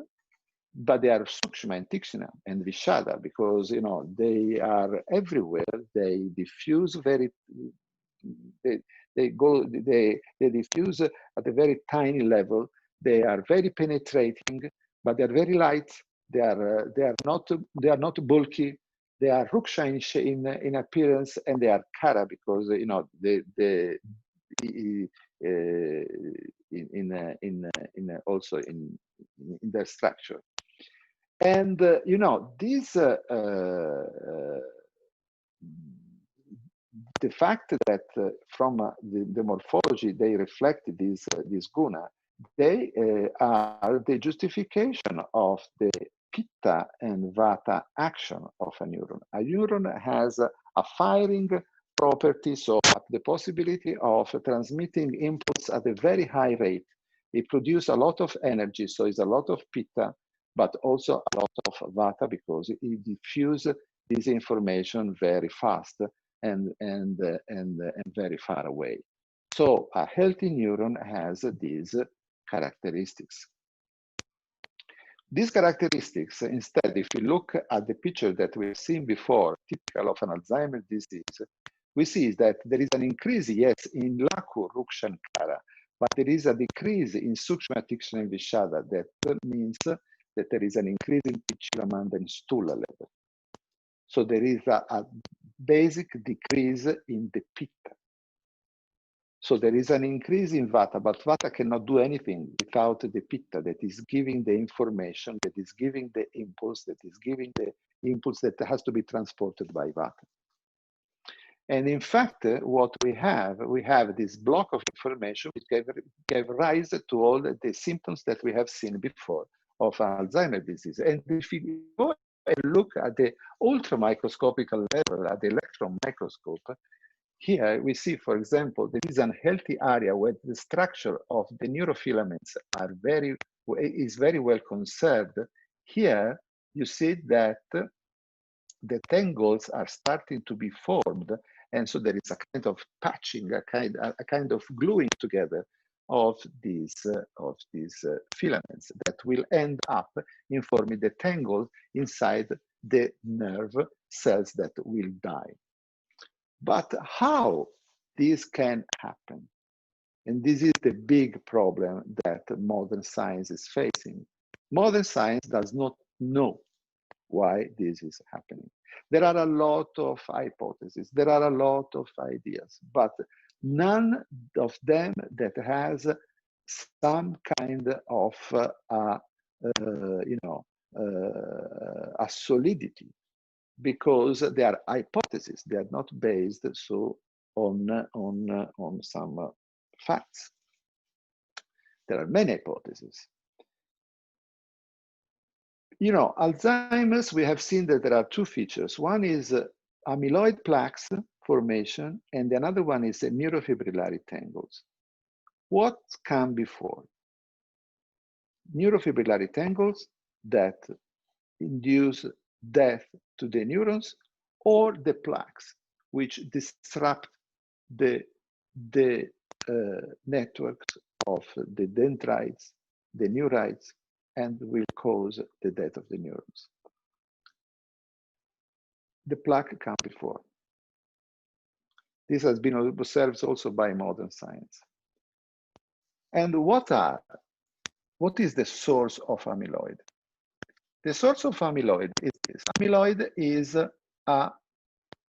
but they are Sukshma and Tikshna and Vishada, because they are everywhere. They diffuse very, they diffuse at a very tiny level. They are very penetrating, but they are very light. They are not bulky. They are Ruksha in appearance, and they are Kara because also in their structure. And this the fact that from the morphology they reflect this guna, they are the justification of the pitta and vata action of a neuron. A neuron has a firing property, so the possibility of transmitting inputs at a very high rate. It produces a lot of energy, so it's a lot of pitta, but also a lot of vata, because it diffuses this information very fast and very far away. So a healthy neuron has these characteristics. These characteristics, instead, if we look at the picture that we've seen before, typical of an Alzheimer's disease, we see that there is an increase, yes, in Laku, Ruksha, and Kara, but there is a decrease in Sukshma, Tikshna, and Vishada. That means that there is an increase in Pichilamanda and Stula level. So there is a basic decrease in the Pitta. So there is an increase in Vata, but Vata cannot do anything without the Pitta that is giving the information, that is giving the impulse, that is giving the impulse that has to be transported by Vata. And in fact, what we have this block of information which gave rise to all the symptoms that we have seen before of Alzheimer's disease. And if you go and look at the ultra microscopic level, at the electron microscope, here we see, for example, there is an healthy area where the structure of the neurofilaments is very well conserved. Here you see that the tangles are starting to be formed, and so there is a kind of patching, a kind of gluing together of these filaments that will end up in forming the tangles inside the nerve cells that will die. But how this can happen? And this is the big problem that modern science is facing. Modern science does not know why this is happening. There are a lot of hypotheses, there are a lot of ideas, but none of them that has some kind of a solidity, because they are hypotheses, they are not based on some facts. There are many hypotheses. Alzheimer's, we have seen that there are two features. One is amyloid plaques formation, and another one is neurofibrillary tangles. What come before? Neurofibrillary tangles that induce death to the neurons, or the plaques which disrupt the networks of the dendrites, the neurites, and will cause the death of the neurons. The plaque comes before. This has been observed also by modern science. And what is the source of amyloid? The source of amyloid is this.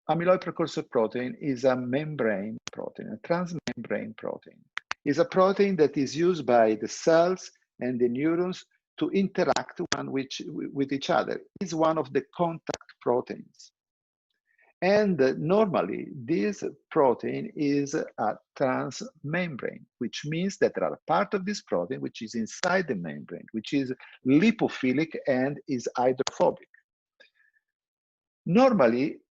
Amyloid precursor protein is a membrane protein, a transmembrane protein. It's a protein that is used by the cells and the neurons to interact with each other. It's one of the contact proteins. And normally, this protein is a transmembrane, which means that there are a part of this protein which is inside the membrane, which is lipophilic and is hydrophobic. Normally,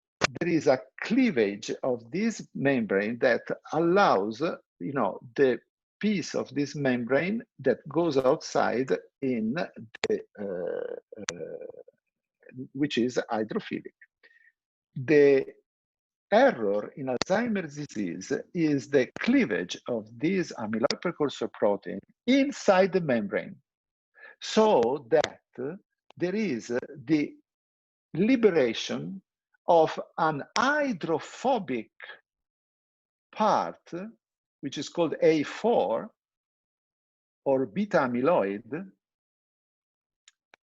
there is a cleavage of this membrane that allows, the piece of this membrane that goes outside in the, which is hydrophilic. The error in Alzheimer's disease is the cleavage of this amyloid precursor protein inside the membrane, so that there is the liberation of an hydrophobic part, which is called A4 or beta amyloid,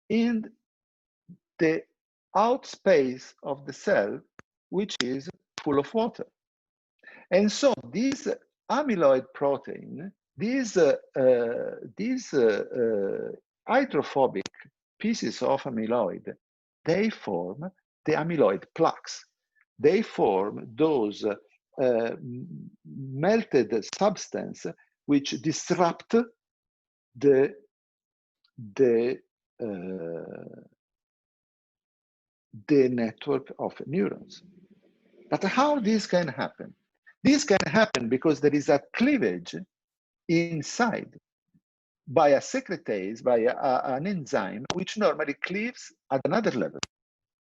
in the outspace of the cell, which is full of water. And so this amyloid protein, these hydrophobic pieces of amyloid, they form the amyloid plaques. They form those melted substance which disrupt the network of neurons. But how this can happen? This can happen because there is a cleavage inside by a secretase, by an enzyme, which normally cleaves at another level.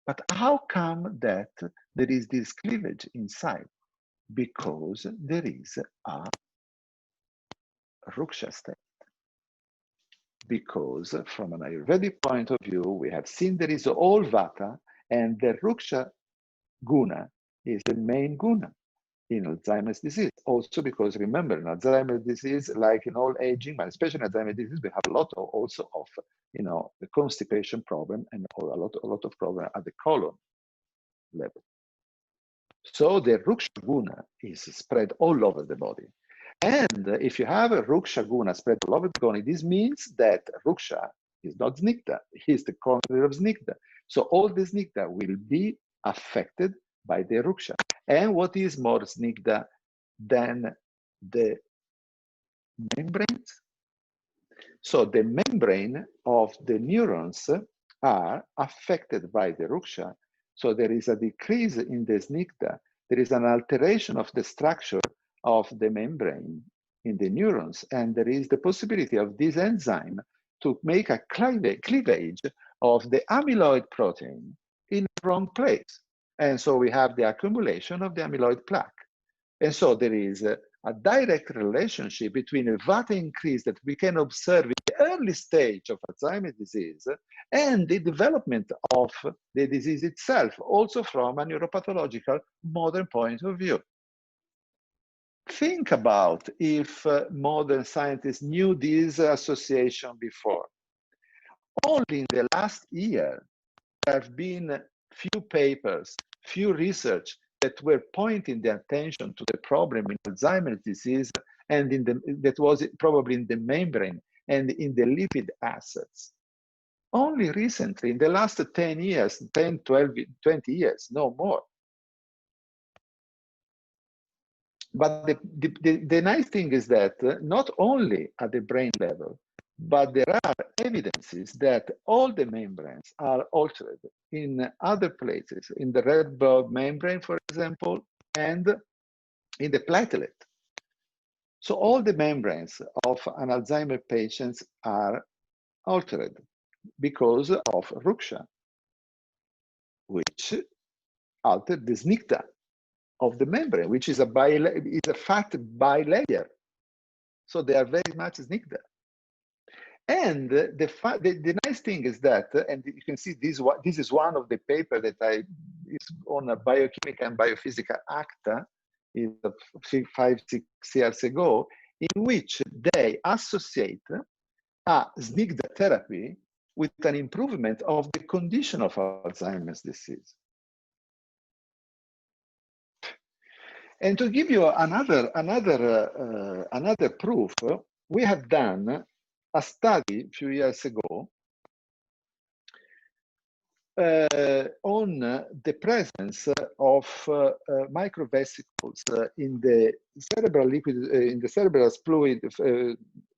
But how come that there is this cleavage inside? Because there is a Ruksha state. Because from an Ayurvedic point of view, we have seen there is all Vata, and the Ruksha guna is the main guna in Alzheimer's disease. Also because remember, in Alzheimer's disease, like in all aging, but especially in Alzheimer's disease, we have a lot of, also of, the constipation problem and a lot of problem at the colon level. So the Ruksha guna is spread all over the body. And if you have a Ruksha guna spread all over the body, this means that Ruksha is not Snigdha, he's the contrary of Snigdha. So all the Snigdha will be affected by the Ruksha. And what is more Snigdha than the membranes? So the membrane of the neurons are affected by the Ruksha. So there is a decrease in the Snigdha. There is an alteration of the structure of the membrane in the neurons. And there is the possibility of this enzyme to make a cleavage of the amyloid protein in the wrong place. And so we have the accumulation of the amyloid plaque. And so there is a direct relationship between a Vata increase that we can observe in the early stage of Alzheimer's disease and the development of the disease itself, also from a neuropathological modern point of view. Think about if modern scientists knew this association before. Only in the last year, there have been few papers, few research that were pointing the attention to the problem in Alzheimer's disease and that was probably in the membrane and in the lipid assets. Only recently, in the last 10 years, 10, 12, 20 years, no more. But the nice thing is that not only at the brain level, but there are evidences that all the membranes are altered in other places, in the red blood membrane, for example, and in the platelet. So all the membranes of an Alzheimer patient are altered because of Ruksha, which altered the Snigdha of the membrane, which is a fat bilayer. So they are very much Snigdha. And the nice thing is that, and you can see this is one of the papers that is on a biochemical and biophysical acta, is 5-6 years ago, in which they associate a Snigdha therapy with an improvement of the condition of Alzheimer's disease. And to give you another proof, we have done a study a few years ago on the presence of microvesicles in the cerebral liquid, in the cerebral fluid,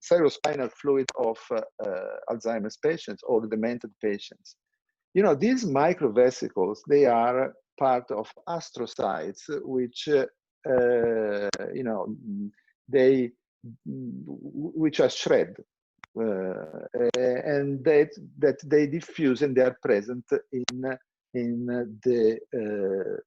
cerebrospinal fluid of Alzheimer's patients or demented patients. You know, these microvesicles, they are part of astrocytes, which you know, which are shred. And that they diffuse and they are present in the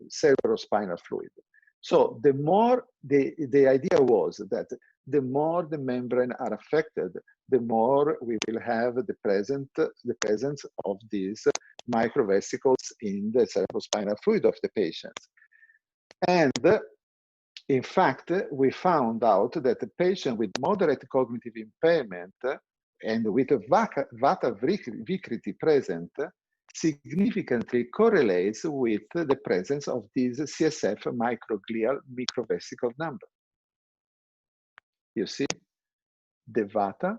cerebrospinal fluid. So the more the idea was that the more the membrane are affected, the more we will have the presence of these microvesicles in the cerebrospinal fluid of the patients. And in fact, we found out that the patient with moderate cognitive impairment and with a Vata Vikriti present significantly correlates with the presence of these CSF microglial microvesicle number. You see, the Vata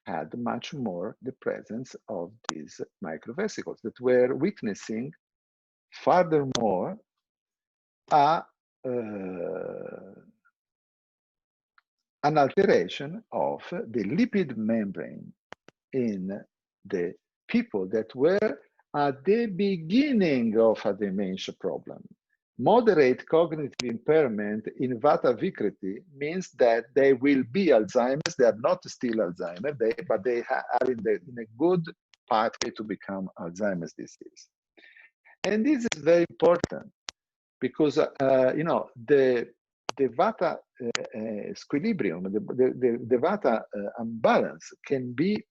had much more the presence of these microvesicles that were witnessing, furthermore, an alteration of the lipid membrane in the people that were at the beginning of a dementia problem. Moderate cognitive impairment in Vata Vikriti means that they will be Alzheimer's. They are not still Alzheimer, but they are in a good pathway to become Alzheimer's disease. And this is very important because you know, the Vata squilibrium, the Vata imbalance can be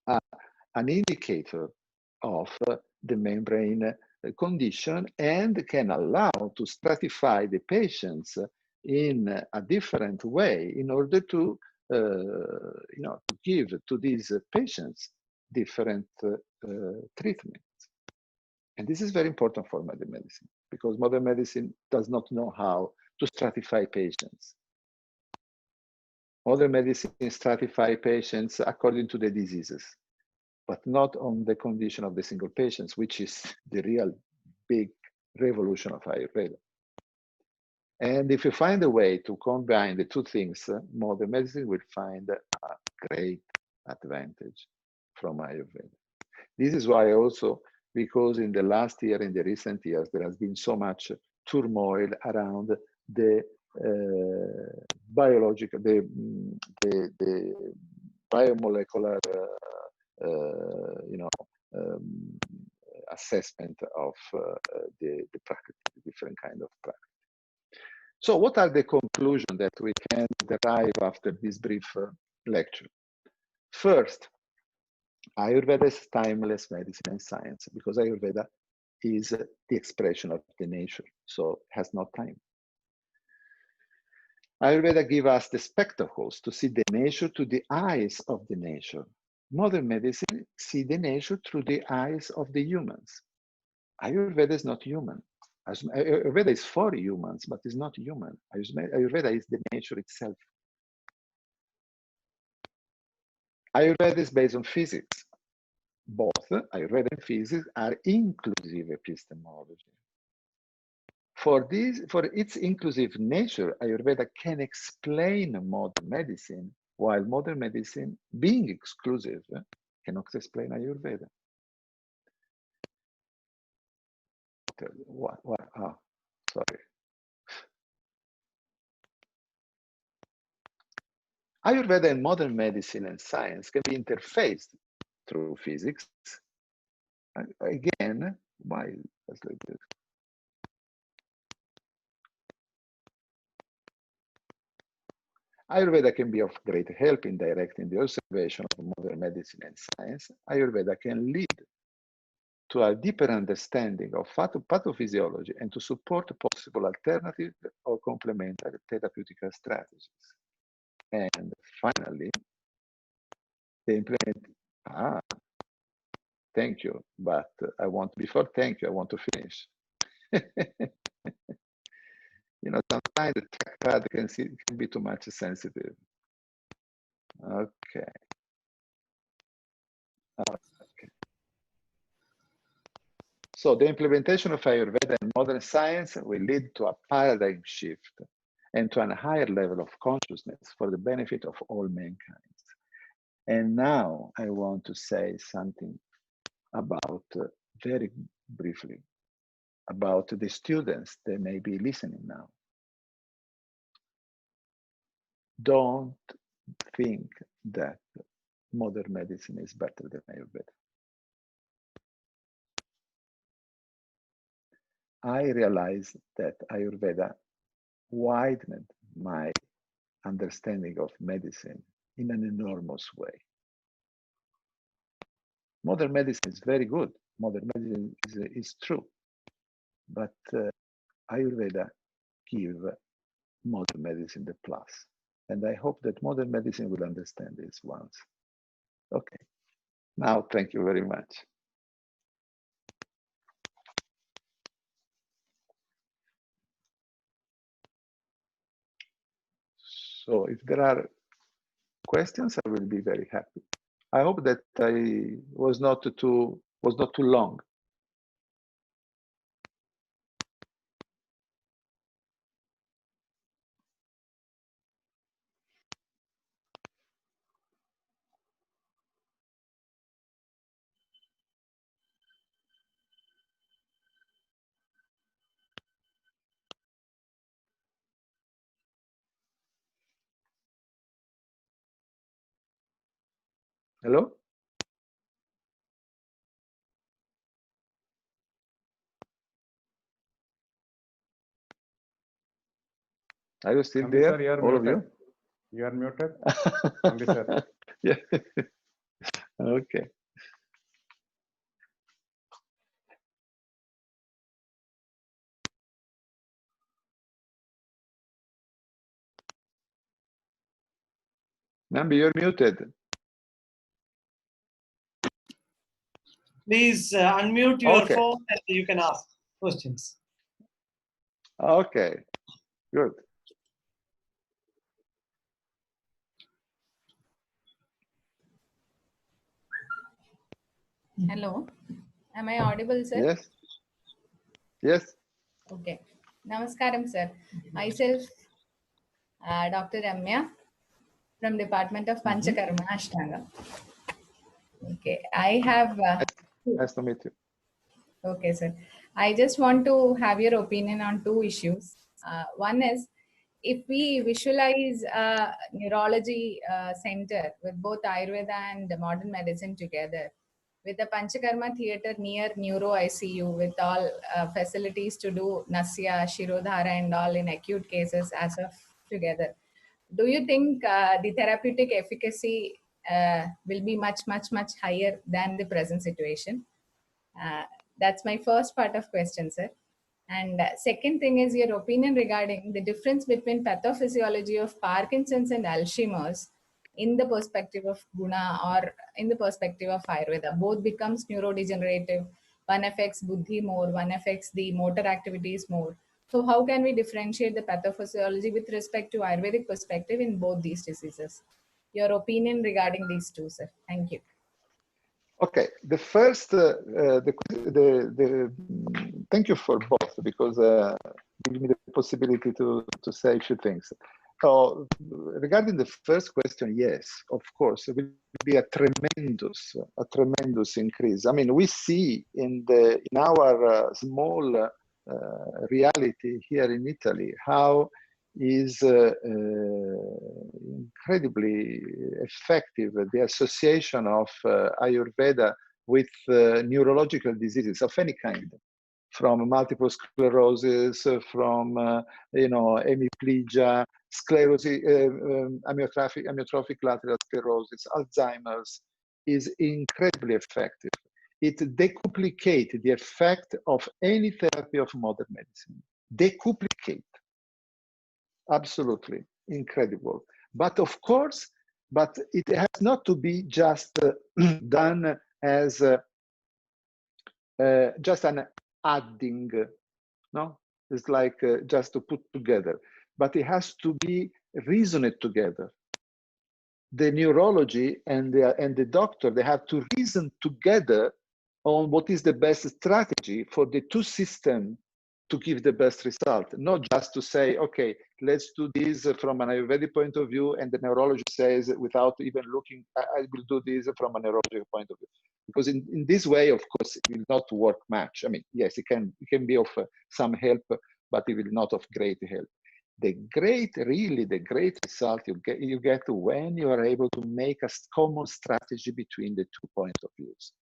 an indicator of the membrane condition and can allow to stratify the patients in a different way in order to you know, to give to these patients different treatments. And this is very important for modern medicine because modern medicine does not know how to stratify patients. Modern medicine stratifies patients according to the diseases, but not on the condition of the single patients, which is the real big revolution of Ayurveda. And if you find a way to combine the two things, modern medicine will find a great advantage from Ayurveda. This is why also, because in the last year, in the recent years, there has been so much turmoil around the biological, the biomolecular, assessment of the practice, different kind of practice. So what are the conclusions that we can derive after this brief lecture? First, Ayurveda is timeless medicine and science, because Ayurveda is the expression of the nature, so has no time. Ayurveda gives us the spectacles to see the nature through the eyes of the nature. Modern medicine sees the nature through the eyes of the humans. Ayurveda is not human. Ayurveda is for humans, but is not human. Ayurveda is the nature itself. Ayurveda is based on physics. Both Ayurveda and physics are inclusive epistemology. For its inclusive nature, Ayurveda can explain modern medicine, while modern medicine, being exclusive, cannot explain Ayurveda. What? Oh, sorry. Ayurveda and modern medicine and science can be interfaced through physics. Again, why? Let's like this. Ayurveda can be of great help in directing the observation of modern medicine and science. Ayurveda can lead to a deeper understanding of pathophysiology and to support possible alternative or complementary therapeutic strategies. And finally, they implement, thank you, but before thank you, I want to finish. Sometimes the trackpad can be too much sensitive. Okay. So the implementation of Ayurveda in modern science will lead to a paradigm shift and to a higher level of consciousness for the benefit of all mankind. And now I want to say something about, very briefly, about the students that may be listening now. Don't think that modern medicine is better than Ayurveda. I realized that Ayurveda widened my understanding of medicine in an enormous way. Modern medicine is very good. Modern medicine is true. But Ayurveda gives modern medicine the plus. And I hope that modern medicine will understand this once. Okay. Now, thank you very much. So if there are questions, I will be very happy. I hope that I was not too long. Hello? Are you still Nambi there, sir, you are all muted. of you? You are muted. Nambi sir. Yeah. Okay. Nambi, you're muted. Please unmute your Okay. phone and you can ask questions. Okay, good. Hello. Am I audible, sir? Yes, yes. Okay. Namaskaram, sir. Myself, Dr. Ramya from Department of Mhm. Panchakarma, Ashtanga. Okay. I have. Nice to meet you. Okay, sir. I just want to have your opinion on two issues. One is if we visualize a neurology center with both Ayurveda and modern medicine together, with the Panchakarma theater near Neuro ICU, with all facilities to do Nasya, Shirodhara, and all in acute cases as of together, do you think the therapeutic efficacy will be much, much, much higher than the present situation? Uh, that's my first part of question, sir. And second thing is your opinion regarding the difference between pathophysiology of Parkinson's and Alzheimer's in the perspective of guna or in the perspective of Ayurveda. Both becomes neurodegenerative. One affects buddhi more, one affects the motor activities more. So how can we differentiate the pathophysiology with respect to Ayurvedic perspective in both these diseases? Your opinion regarding these two, sir. Thank you. Okay, the first, thank you for both because give me the possibility to say a few things. So, regarding the first question, yes, of course, it will be a tremendous increase. I mean, we see in our small reality here in Italy how is incredibly effective the association of Ayurveda with neurological diseases of any kind, from multiple sclerosis, from hemiplegia, sclerosis, amyotrophic lateral sclerosis, Alzheimer's, is incredibly effective. It decuplicates the effect of any therapy of modern medicine. Decuplicate. Absolutely incredible. But of course, but it has not to be just done as just an adding, no? It's like just to put together, but it has to be reasoned together. The neurology and the doctor, they have to reason together on what is the best strategy for the two systems to give the best result, not just to say, okay, let's do this from an Ayurvedic point of view, and the neurologist says, without even looking, I will do this from a neurological point of view. Because in this way, of course, it will not work much. I mean, yes, it can be of some help, but it will not of great help. The great result you get when you are able to make a common strategy between the 2 points of views.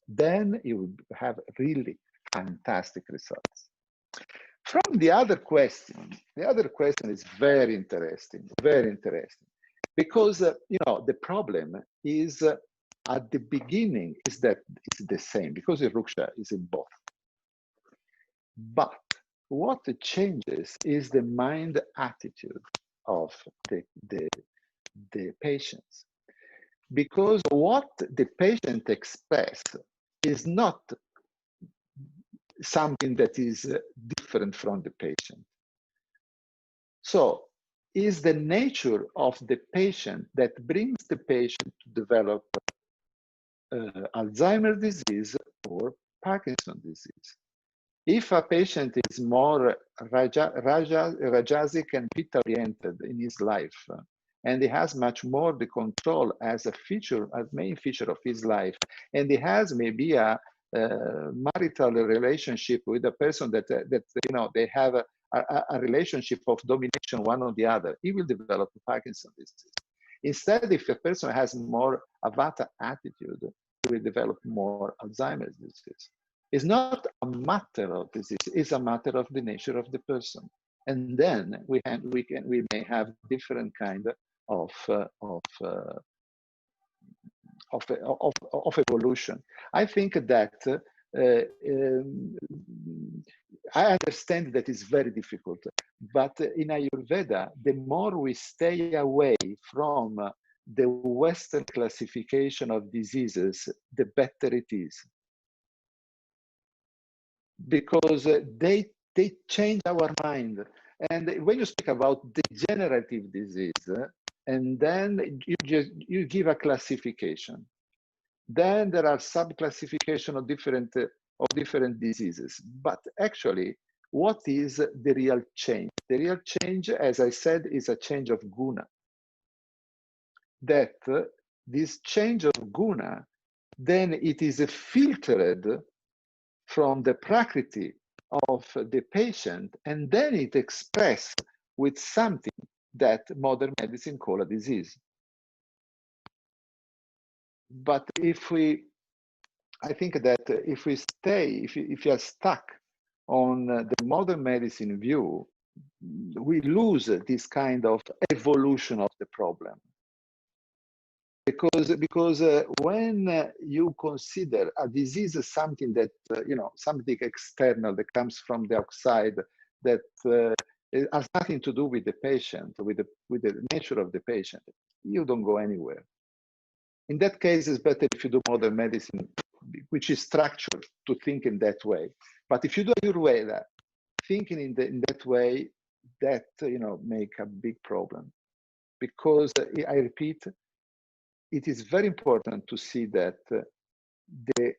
Then you will have really fantastic results. From the other question is very interesting, because the problem is at the beginning is that it's the same, because the ruksha is in both. But what changes is the mind attitude of the patients, because what the patient expects is not something that is different from the patient. So is the nature of the patient that brings the patient to develop Alzheimer's disease or Parkinson's disease. If a patient is more Rajasic and Pitta-oriented in his life, and he has much more the control as a main feature of his life, and he has maybe a marital relationship with a person that they have a relationship of domination one on the other, he will develop Parkinson's disease. Instead, if a person has more Avata attitude, he will develop more Alzheimer's disease. It's not a matter of disease, it's a matter of the nature of the person. And then we may have different kind of evolution. I think that I understand that it's very difficult, but in Ayurveda, the more we stay away from the Western classification of diseases, the better it is. Because they change our mind. And when you speak about degenerative disease, and then you give a classification. Then there are sub-classification of different diseases. But actually, what is the real change? The real change, as I said, is a change of guna. That this change of guna, then it is filtered from the prakriti of the patient, and then it expressed with something that modern medicine call a disease. But I think that if we stay, if you are stuck on the modern medicine view, we lose this kind of evolution of the problem. Because when you consider a disease as something that, something external that comes from the outside, that it has nothing to do with the patient, with the nature of the patient, you don't go anywhere. In that case, it's better if you do modern medicine, which is structured to think in that way. But if you do Ayurveda, thinking in that way, that make a big problem. Because I repeat, it is very important to see that the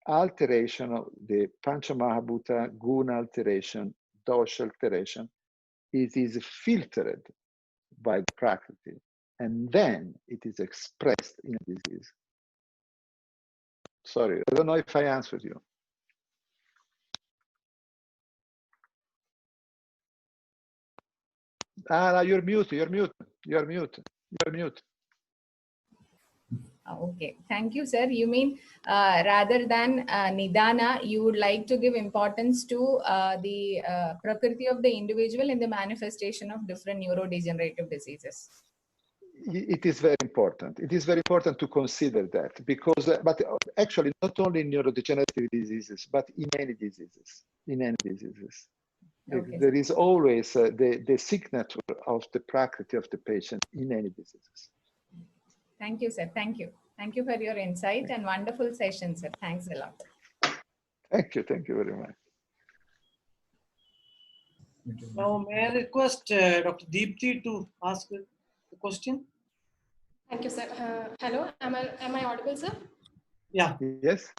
alteration of the Panchamahabhuta, guna alteration, dosha alteration, it is filtered by the prakriti, and then it is expressed in a disease. Sorry, I don't know if I answered you. You're mute. Okay, thank you, sir. You mean rather than nidana, you would like to give importance to the prakriti of the individual in the manifestation of different neurodegenerative diseases. It is very important. It is very important to consider that, because, but actually not only in neurodegenerative diseases, but in any diseases. Okay. There is always the signature of the prakriti of the patient in any diseases. Thank you, sir. Thank you. Thank you for your insight and wonderful session, sir. Thanks a lot. Thank you. Thank you very much. Now, may I request Dr. Deepthi to ask the question? Thank you, sir. Hello, am I audible, sir? Yeah. Yes.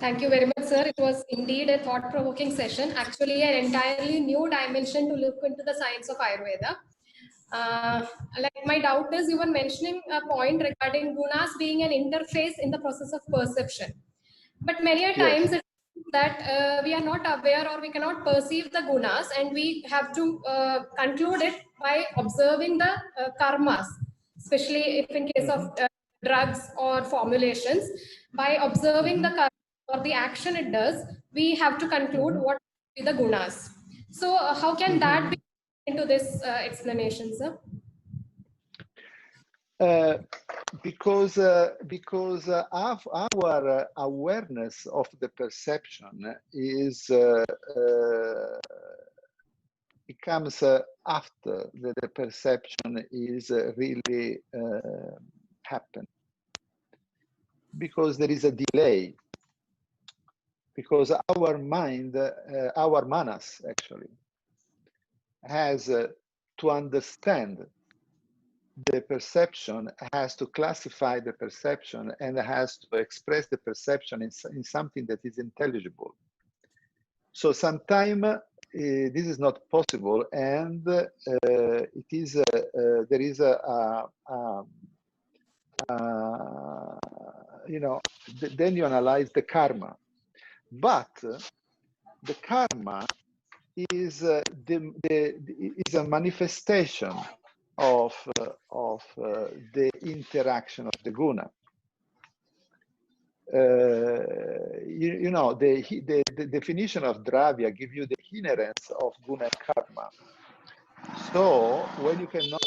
Thank you very much, sir. It was indeed a thought-provoking session. Actually, an entirely new dimension to look into the science of Ayurveda. Like my doubt is, you were mentioning a point regarding gunas being an interface in the process of perception. But many a times it that we are not aware or we cannot perceive the gunas, and we have to conclude it by observing the karmas, especially if in case of drugs or formulations. By observing the karma or the action it does, we have to conclude what are the gunas. So how can that be into this explanation, sir? Because our awareness of the perception is it comes after the perception is really happened, because there is a delay, because our mind, our manas actually has to understand the perception, has to classify the perception, and has to express the perception in something that is intelligible. So sometimes this is not possible, and it is there is then you analyze the karma, but the karma is is a manifestation of the interaction of the guna. The definition of Dravya gives you the inherence of guna and karma. So when you cannot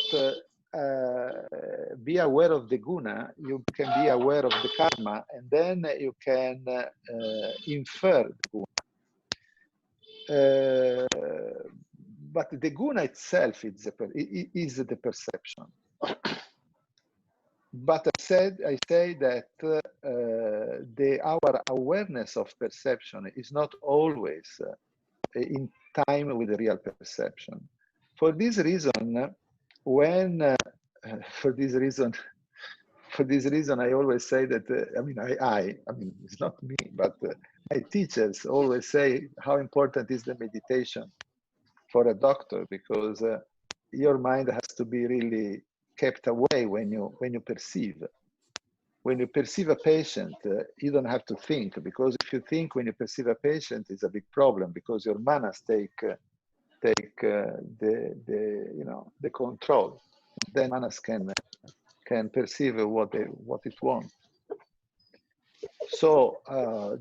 be aware of the guna, you can be aware of the karma, and then you can infer the guna. But the guna itself is the perception. But I say that our awareness of perception is not always in time with the real perception. For this reason, for this reason, I always say that, I mean, it's not me, but my teachers always say how important is the meditation for a doctor, because your mind has to be really kept away when you perceive. When you perceive a patient, you don't have to think, because if you think when you perceive a patient, it's a big problem, because your manas take the control. Then manas can perceive what it wants. So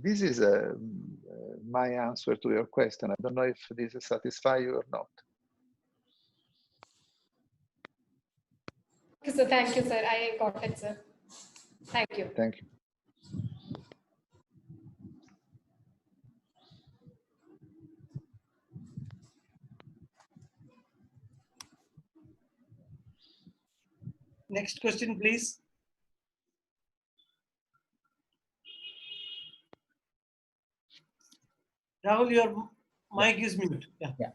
this is my answer to your question. I don't know if this satisfies you or not. Thank you, sir. I got it, sir. Thank you. Thank you. Next question, please. Rahul, your mic is mute. Yeah.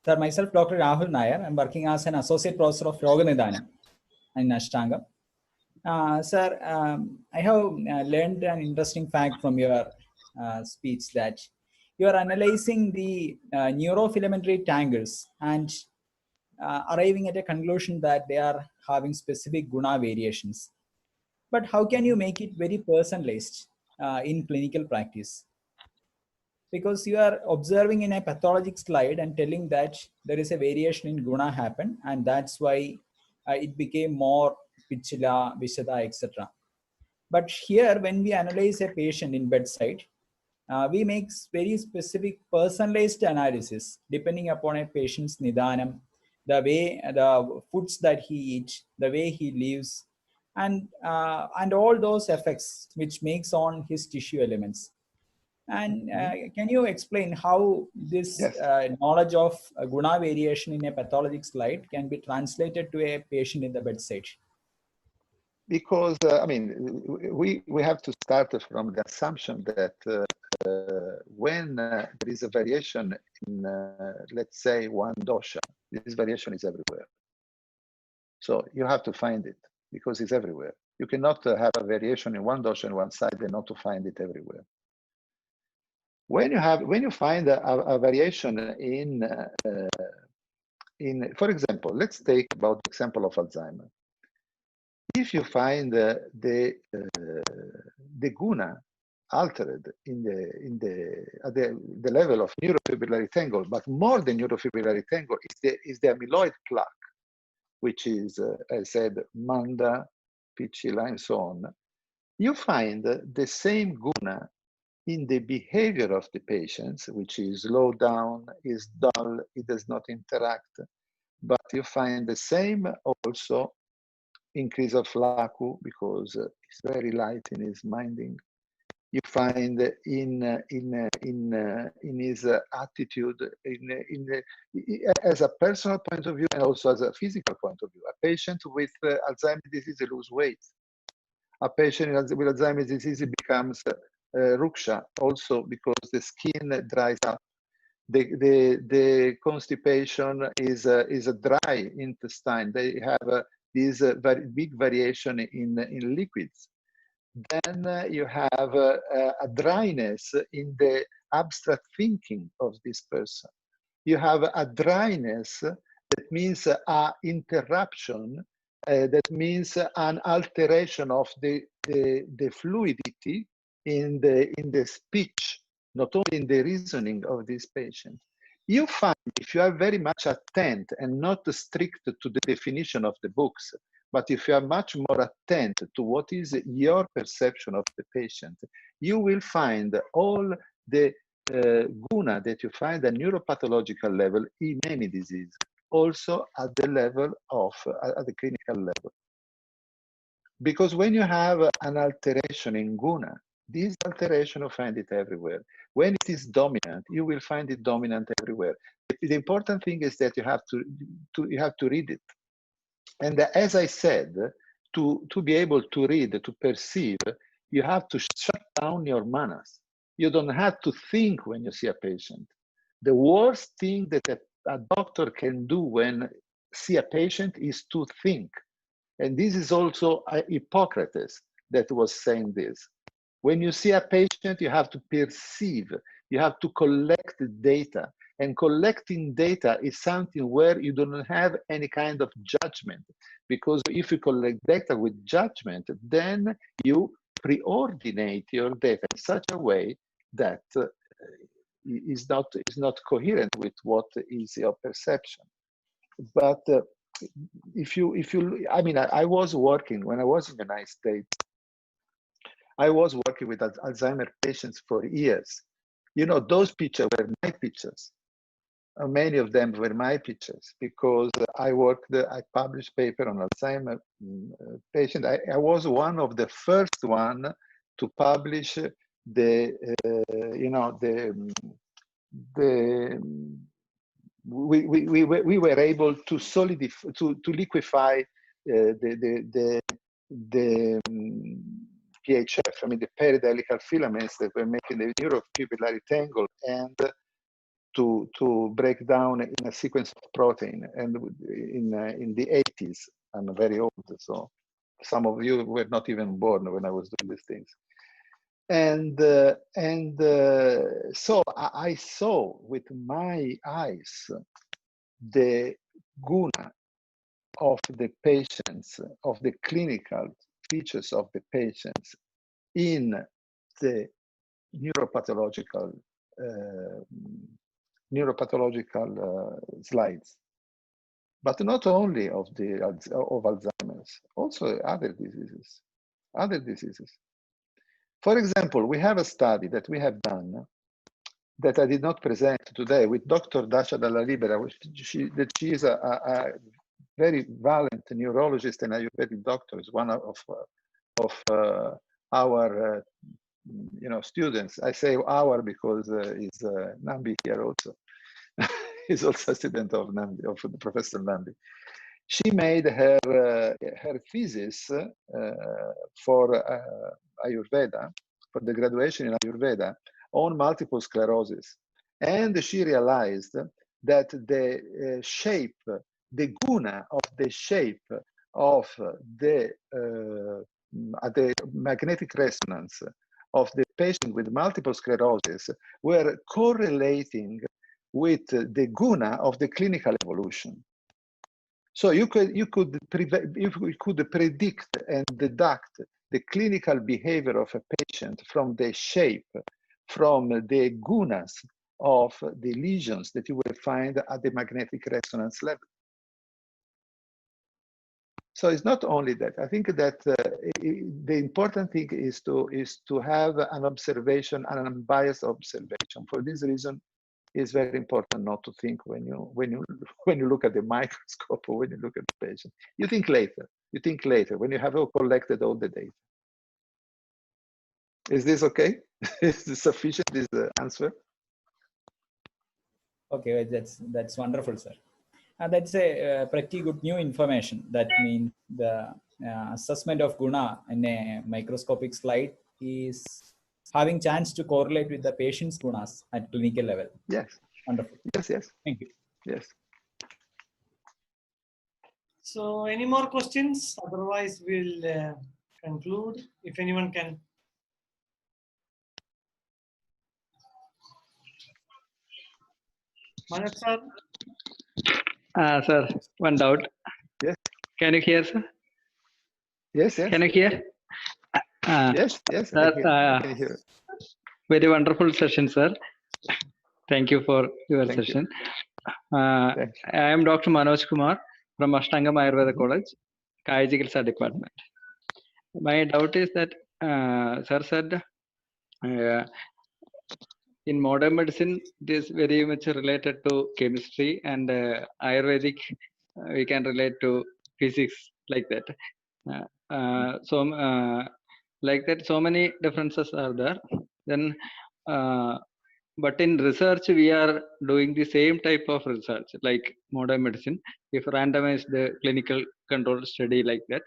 Sir, myself, Dr. Rahul Nair. I'm working as an associate professor of Yoga Nidhanam in Ashtamgam. Sir, I have learned an interesting fact from your speech that you are analyzing the neurofilamentary tangles and arriving at a conclusion that they are having specific guna variations. But how can you make it very personalized in clinical practice? Because you are observing in a pathologic slide and telling that there is a variation in guna happen, and that's why it became more pichila, vishada, etc. But here, when we analyze a patient in bedside, we make very specific personalized analysis depending upon a patient's nidhanam, the way the foods that he eats, the way he lives, and all those effects which makes on his tissue elements. And can you explain how this knowledge of guna variation in a pathologic slide can be translated to a patient in the bedside? Because we have to start from the assumption that when there is a variation in, let's say, one dosha, this variation is everywhere. So you have to find it because it's everywhere. You cannot have a variation in one dosha on one side and not to find it everywhere. When you find a variation in, for example, let's take about the example of Alzheimer. If you find the guna altered at the level of neurofibrillary tangle, but more than neurofibrillary tangle is the amyloid plaque, which is, as I said, manda, pichila, and so on. You find the same guna in the behavior of the patients, which is low down, is dull, it does not interact, but you find the same also increase of laku because it's very light in his minding. You find in his attitude, as a personal point of view and also as a physical point of view. A patient with Alzheimer's disease loses weight. A patient with Alzheimer's disease becomes ruksha also because the skin dries up. The constipation is a dry intestine. They have this very big variation in liquids. Then you have a dryness in the abstract thinking of this person. You have a dryness that means an interruption, that means an alteration of the fluidity in the speech, not only in the reasoning of this patient. You find, if you are very much attent and not strict to the definition of the books, but if you are much more attent to what is your perception of the patient, you will find all the guna that you find at neuropathological level in many diseases, also at the level of, at the clinical level. Because when you have an alteration in guna, this alteration you find it everywhere. When it is dominant, you will find it dominant everywhere. The important thing is that you have to read it. And as I said, to be able to read, to perceive, you have to shut down your manas. You don't have to think when you see a patient. The worst thing that a doctor can do when see a patient is to think. And this is also Hippocrates that was saying this. When you see a patient, you have to perceive, you have to collect data. And collecting data is something where you don't have any kind of judgment. Because if you collect data with judgment, then you preordinate your data in such a way that is not coherent with what is your perception. But if you, I mean, I was working, when I was in the United States, I was working with Alzheimer patients for years. You know, those pictures were my pictures. Many of them were my pictures because I published paper on Alzheimer patient. I was one of the first one to publish we were able to solidify, to liquefy the PHF, I mean the peridelical filaments that were making the neuropupillary tangle, and to break down in a sequence of protein. And in the 80s, I'm very old, so some of you were not even born when I was doing these things. And so I saw with my eyes the guna of the patients, of the clinical features of the patients in the neuropathological slides, but not only of Alzheimer's, also other diseases. For example, we have a study that we have done that I did not present today with Dr. Dasha Dalla Libera, she is a very valiant neurologist and Ayurvedic doctor, is one of our students. I say our because is Nambi here also. He's also a student of Nambi, of Professor Nambi. She made her thesis for Ayurveda, for the graduation in Ayurveda, on multiple sclerosis. And she realized that the shape, the guna of the shape of the magnetic resonance of the patient with multiple sclerosis were correlating with the guna of the clinical evolution. So you could predict and deduct the clinical behavior of a patient from the shape, from the gunas of the lesions that you will find at the magnetic resonance level. So it's not only that. I think that the important thing is to have an observation, an unbiased observation. For this reason, it's very important not to think when you look at the microscope or when you look at the patient. You think later. You think later when you have collected all the data. Is this okay? Is this sufficient? Is the answer? Okay, that's wonderful, sir. That's a pretty good new information. That means the assessment of guna in a microscopic slide is having chance to correlate with the patient's gunas at clinical level. Yes. Wonderful. Yes. Thank you. Yes. So any more questions? Otherwise, we'll conclude. If anyone can. Manoj sir? Sir, one doubt. Yes. Can you hear, sir? Yes. Can you hear? Yes. Sir, I can hear. Very wonderful session, sir. Thank you for your Thank session. you. I am Dr. Manoj Kumar from Ashtamgam Ayurveda College, Kaya Chikitsa Department. My doubt is that sir said in modern medicine it is very much related to chemistry, and Ayurvedic we can relate to physics, like that. Like that, so many differences are there. Then but in research we are doing the same type of research like modern medicine. If randomized the clinical control study like that,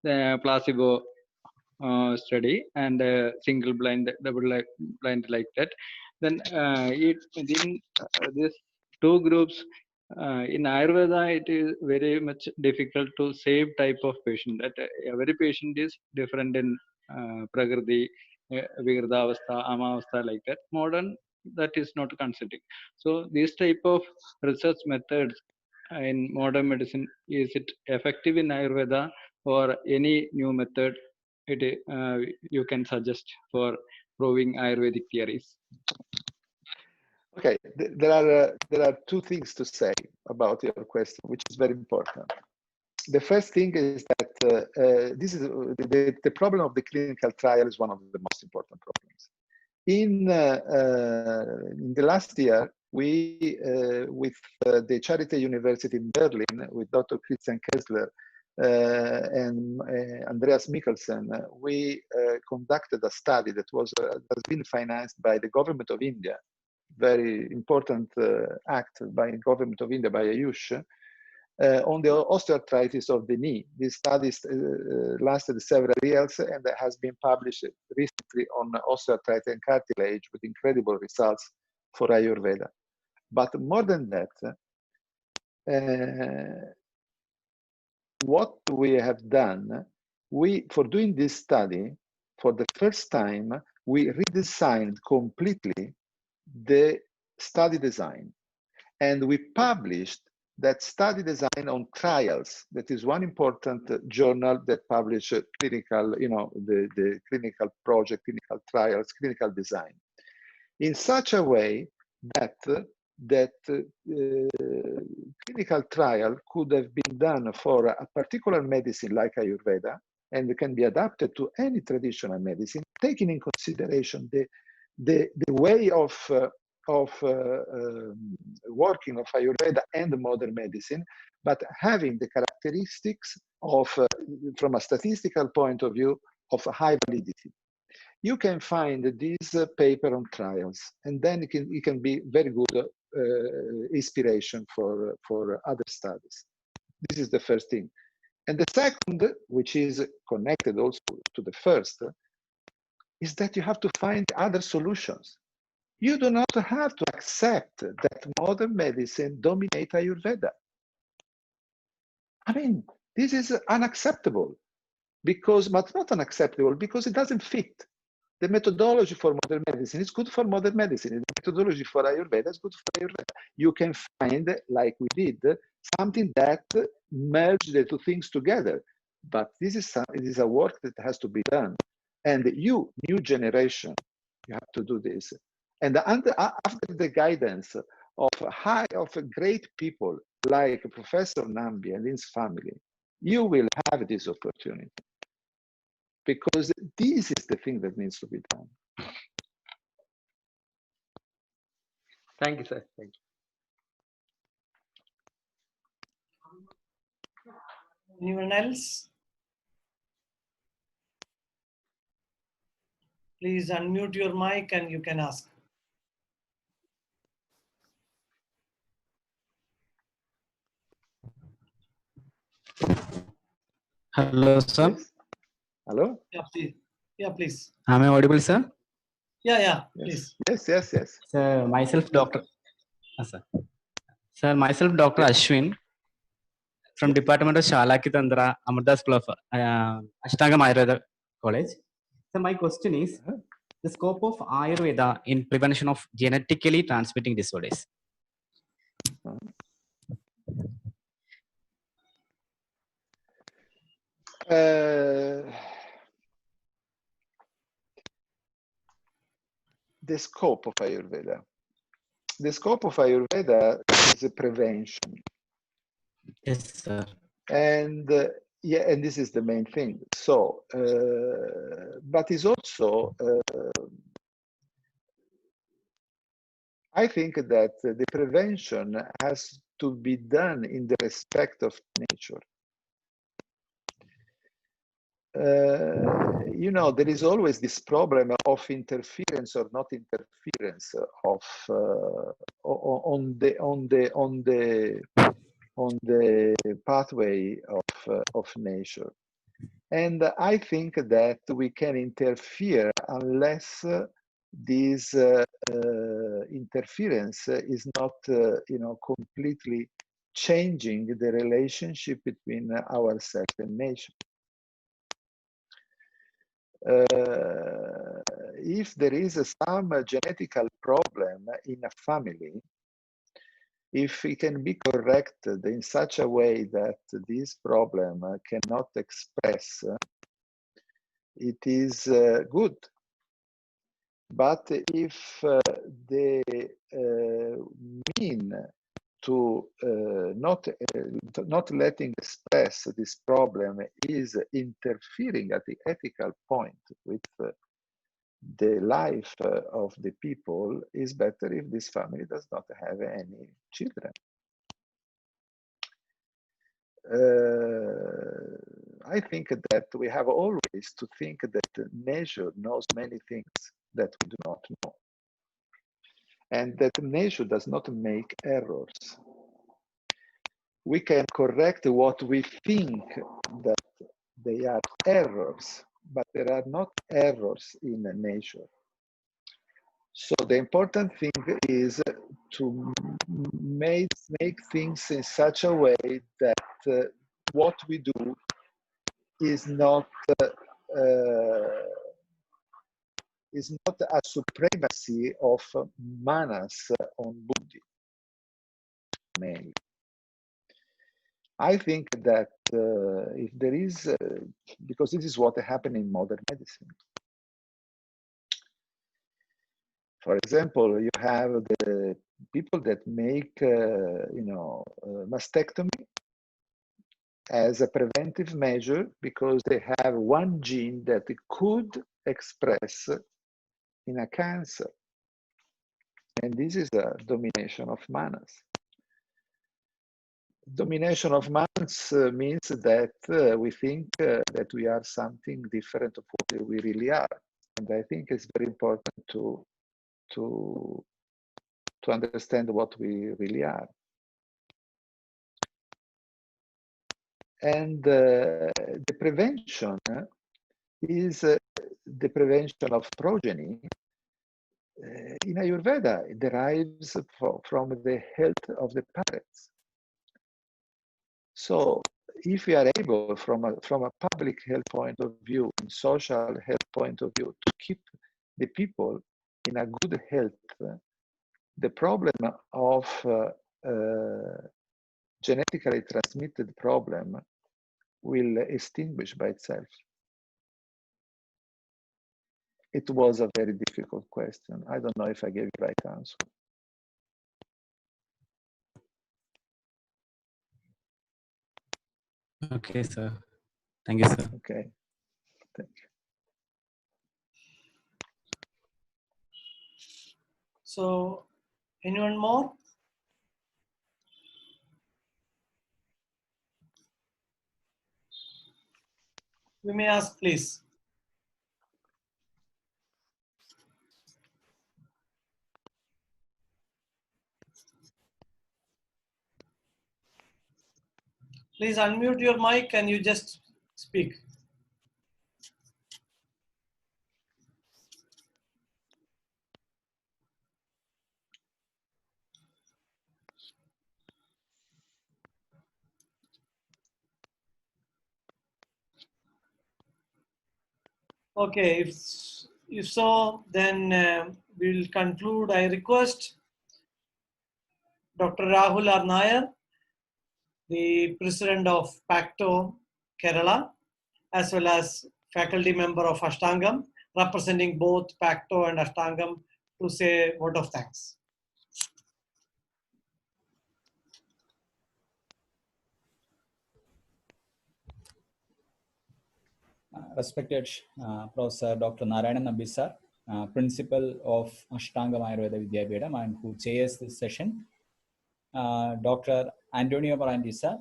the placebo study, and single blind, double blind like that, then within these two groups in Ayurveda, it is very much difficult to same type of patient. That every patient is different in Prakriti, Vigradavastha, Amavastha, like that. Modern, that is not considering. So these type of research methods in modern medicine, is it effective in Ayurveda, or any new method you can suggest for proving Ayurvedic theories? Okay, there are two things to say about your question, which is very important. The first thing is that this is the problem of the clinical trial is one of the most important problems. In the last year, we with the Charité University in Berlin, with Dr. Christian Kessler and Andreas Mikkelsen, we conducted a study that has been financed by the government of India. Very important act by government of India, by Ayush, on the osteoarthritis of the knee. This study lasted several years and has been published recently on osteoarthritis and cartilage with incredible results for Ayurveda. But more than that, what we have done, for doing this study, for the first time, we redesigned completely the study design, and we published that study design on Trials. That is one important journal that publishes clinical, the clinical project, clinical trials, clinical design, in such a way that clinical trial could have been done for a particular medicine like Ayurveda, and can be adapted to any traditional medicine, taking in consideration the way of working of Ayurveda and modern medicine, but having the characteristics of, from a statistical point of view, of high validity. You can find this paper on Trials, and then it can be very good inspiration for other studies. This is the first thing. And the second, which is connected also to the first, is that you have to find other solutions. You do not have to accept that modern medicine dominates Ayurveda. I mean, this is unacceptable, but not unacceptable because it doesn't fit. The methodology for modern medicine is good for modern medicine. The methodology for Ayurveda is good for Ayurveda. You can find, like we did, something that merges the two things together. But this is a work that has to be done. And you, new generation, you have to do this. And after the guidance of great people like Professor Nambi and his family, you will have this opportunity. Because this is the thing that needs to be done. Thank you, sir. Thank you. Anyone else? Please unmute your mic and you can ask. Hello, sir. Yes. Hello? Yeah, please. Yeah, please. Am I audible, sir? Yeah, Yes. please. Yes. Sir, myself, Dr. Sir, myself, Dr. Ashwin, from Department of Shalakitandra, Amrita School of Ashtamgam Ayurveda College. So my question is, the scope of Ayurveda in prevention of genetically transmitting disorders. The scope of Ayurveda. The scope of Ayurveda is a prevention. Yes, sir. And and this is the main thing. So, but it's also, I think that the prevention has to be done in the respect of nature. There is always this problem of interference or not interference of on the pathway of nature, and I think that we can interfere unless this interference is not, completely changing the relationship between ourselves and nature. If there is some genetical problem in a family, if it can be corrected in such a way that this problem cannot express, it is good. But if the mean to not letting express this problem is interfering at the ethical point with the life of the people, is better if this family does not have any children. I think that we have always to think that nature knows many things that we do not know, and that nature does not make errors. We can correct what we think that they are errors, but there are not errors in nature. So the important thing is to make things in such a way that what we do is not a supremacy of manas on buddhi, mainly. I think that if there is, because this is what happened in modern medicine. For example, you have the people that make, mastectomy as a preventive measure because they have one gene that could express in a cancer. And this is a domination of manas. Domination of manas means that we think that we are something different of what we really are. And I think it's very important to understand what we really are. And the prevention is the prevention of progeny. In Ayurveda, it derives from the health of the parents. So if we are able, from a public health point of view, and social health point of view, to keep the people in a good health, the problem of genetically transmitted problem will extinguish by itself. It was a very difficult question. I don't know if I gave the right answer. Okay, sir. Thank you, sir. Okay, thank you. So, anyone more? We may ask, please. Please unmute your mic and you just speak. Okay, if so, then we will conclude. I request Dr. Rahul R. Nair, the president of PACTO Kerala, as well as faculty member of Ashtangam, representing both PACTO and Ashtangam, to say a word of thanks. Respected Professor Dr. Narayana Nambi sir, Principal of Ashtangam Ayurveda Vidyapeedham, and who chairs this session. Dr. Antonio Morandi sir,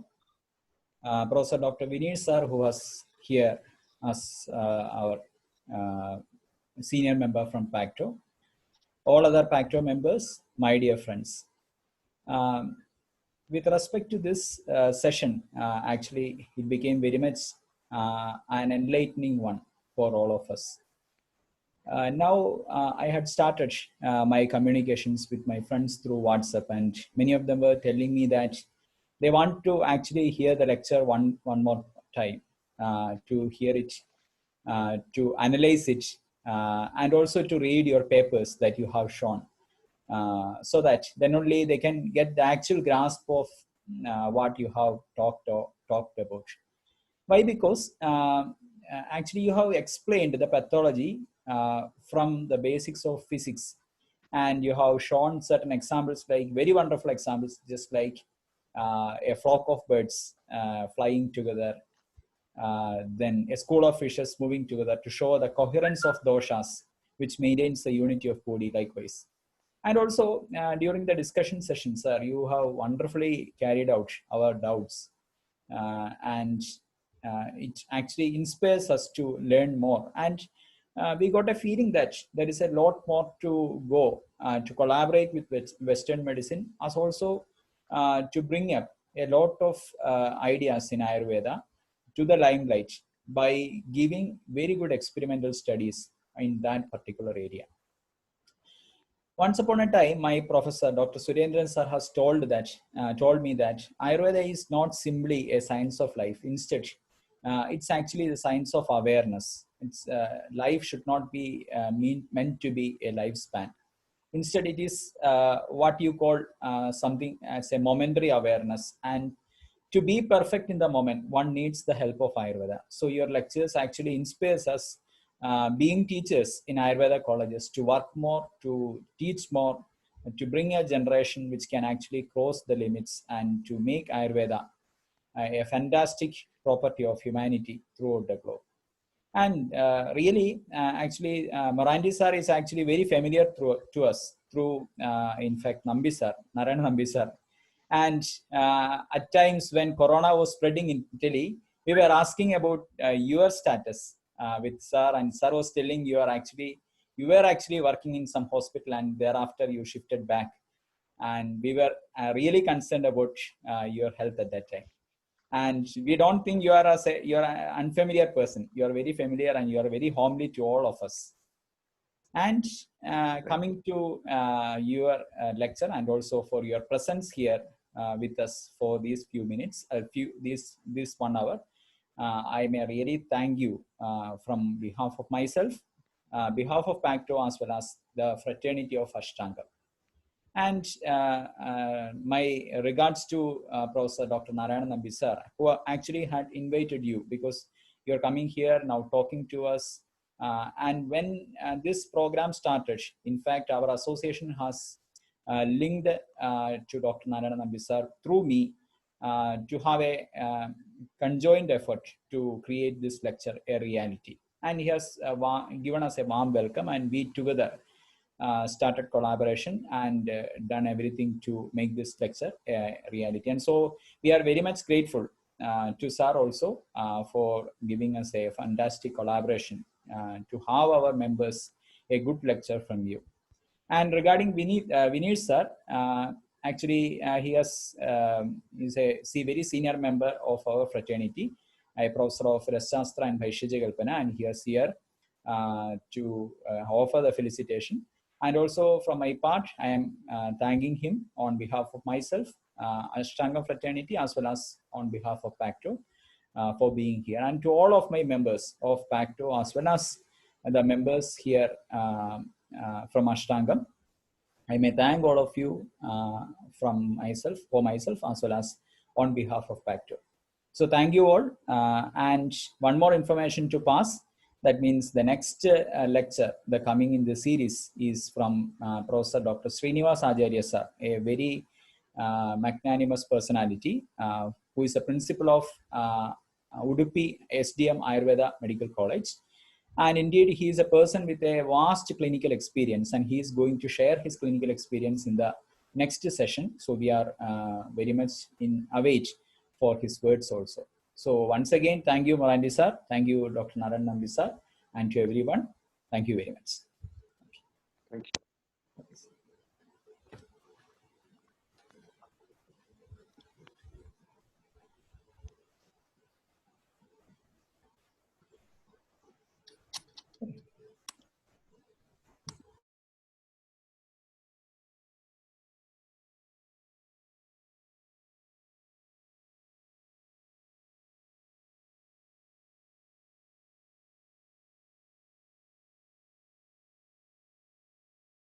Professor Dr. Vinesh sir, who was here as our senior member from PACTO, all other PACTO members, my dear friends. With respect to this session, actually, it became very much an enlightening one for all of us. Now I had started my communications with my friends through WhatsApp, and many of them were telling me that they want to actually hear the lecture one more time, to hear it, to analyze it, and also to read your papers that you have shown, so that then only they can get the actual grasp of what you have talked about. Why? Because actually you have explained the pathology from the basics of physics, and you have shown certain examples, like very wonderful examples, just like a flock of birds flying together, then a school of fishes moving together, to show the coherence of doshas, which maintains the unity of body likewise. And also during the discussion session, sir, you have wonderfully carried out our doubts, and it actually inspires us to learn more. And we got a feeling that there is a lot more to go, to collaborate with Western medicine, as also to bring up a lot of ideas in Ayurveda to the limelight by giving very good experimental studies in that particular area. Once upon a time, my professor, Dr. Surendran sir, has told me that Ayurveda is not simply a science of life. Instead, it's actually the science of awareness. It's life should not be meant to be a lifespan. Instead, it is what you call something as a momentary awareness. And to be perfect in the moment, one needs the help of Ayurveda. So your lectures actually inspires us, being teachers in Ayurveda colleges, to work more, to teach more, to bring a generation which can actually cross the limits and to make Ayurveda a fantastic property of humanity throughout the globe. And really, actually, Morandi sir is actually very familiar to us through, in fact, Nambi sir, Narayana Nambi sir. And at times when Corona was spreading in Italy, we were asking about your status with sir, and sir was telling you were actually working in some hospital, and thereafter you shifted back. And we were really concerned about your health at that time. And we don't think you're an unfamiliar person. You are very familiar, and you are very homely to all of us. And coming to your lecture, and also for your presence here with us for these few minutes, this 1 hour, I may really thank you from behalf of myself, behalf of PACTO, as well as the fraternity of Ashtamgam. And my regards to Professor Dr. Narayana Nambi sir, who actually had invited you, because you're coming here now talking to us. And when this program started, in fact, our association has linked to Dr. Narayana Nambi sir through me to have a conjoined effort to create this lecture a reality. And he has given us a warm welcome, and we together started collaboration and done everything to make this lecture a reality. And so we are very much grateful to sir also for giving us a fantastic collaboration to have our members a good lecture from you. And regarding Vineet sir, actually he is a very senior member of our fraternity, a professor of Rasashastra and Vaishya Kalpana, and he is here to offer the felicitation. And also from my part, I am thanking him on behalf of myself, Ashtamgam fraternity, as well as on behalf of PACTO for being here. And to all of my members of PACTO, as well as the members here from Ashtamgam, I may thank all of you for myself, as well as on behalf of PACTO. So thank you all. And one more information to pass. That means the next lecture, the coming in the series, is from Professor Dr. Srinivas Acharya sir, a very magnanimous personality who is a principal of Udupi SDM Ayurveda Medical College. And indeed, he is a person with a vast clinical experience, and he is going to share his clinical experience in the next session. So we are very much in await for his words also. So once again, thank you, Morandi sir. Thank you, Dr. Narayana Nambi sir, and to everyone. Thank you very much. Thank you.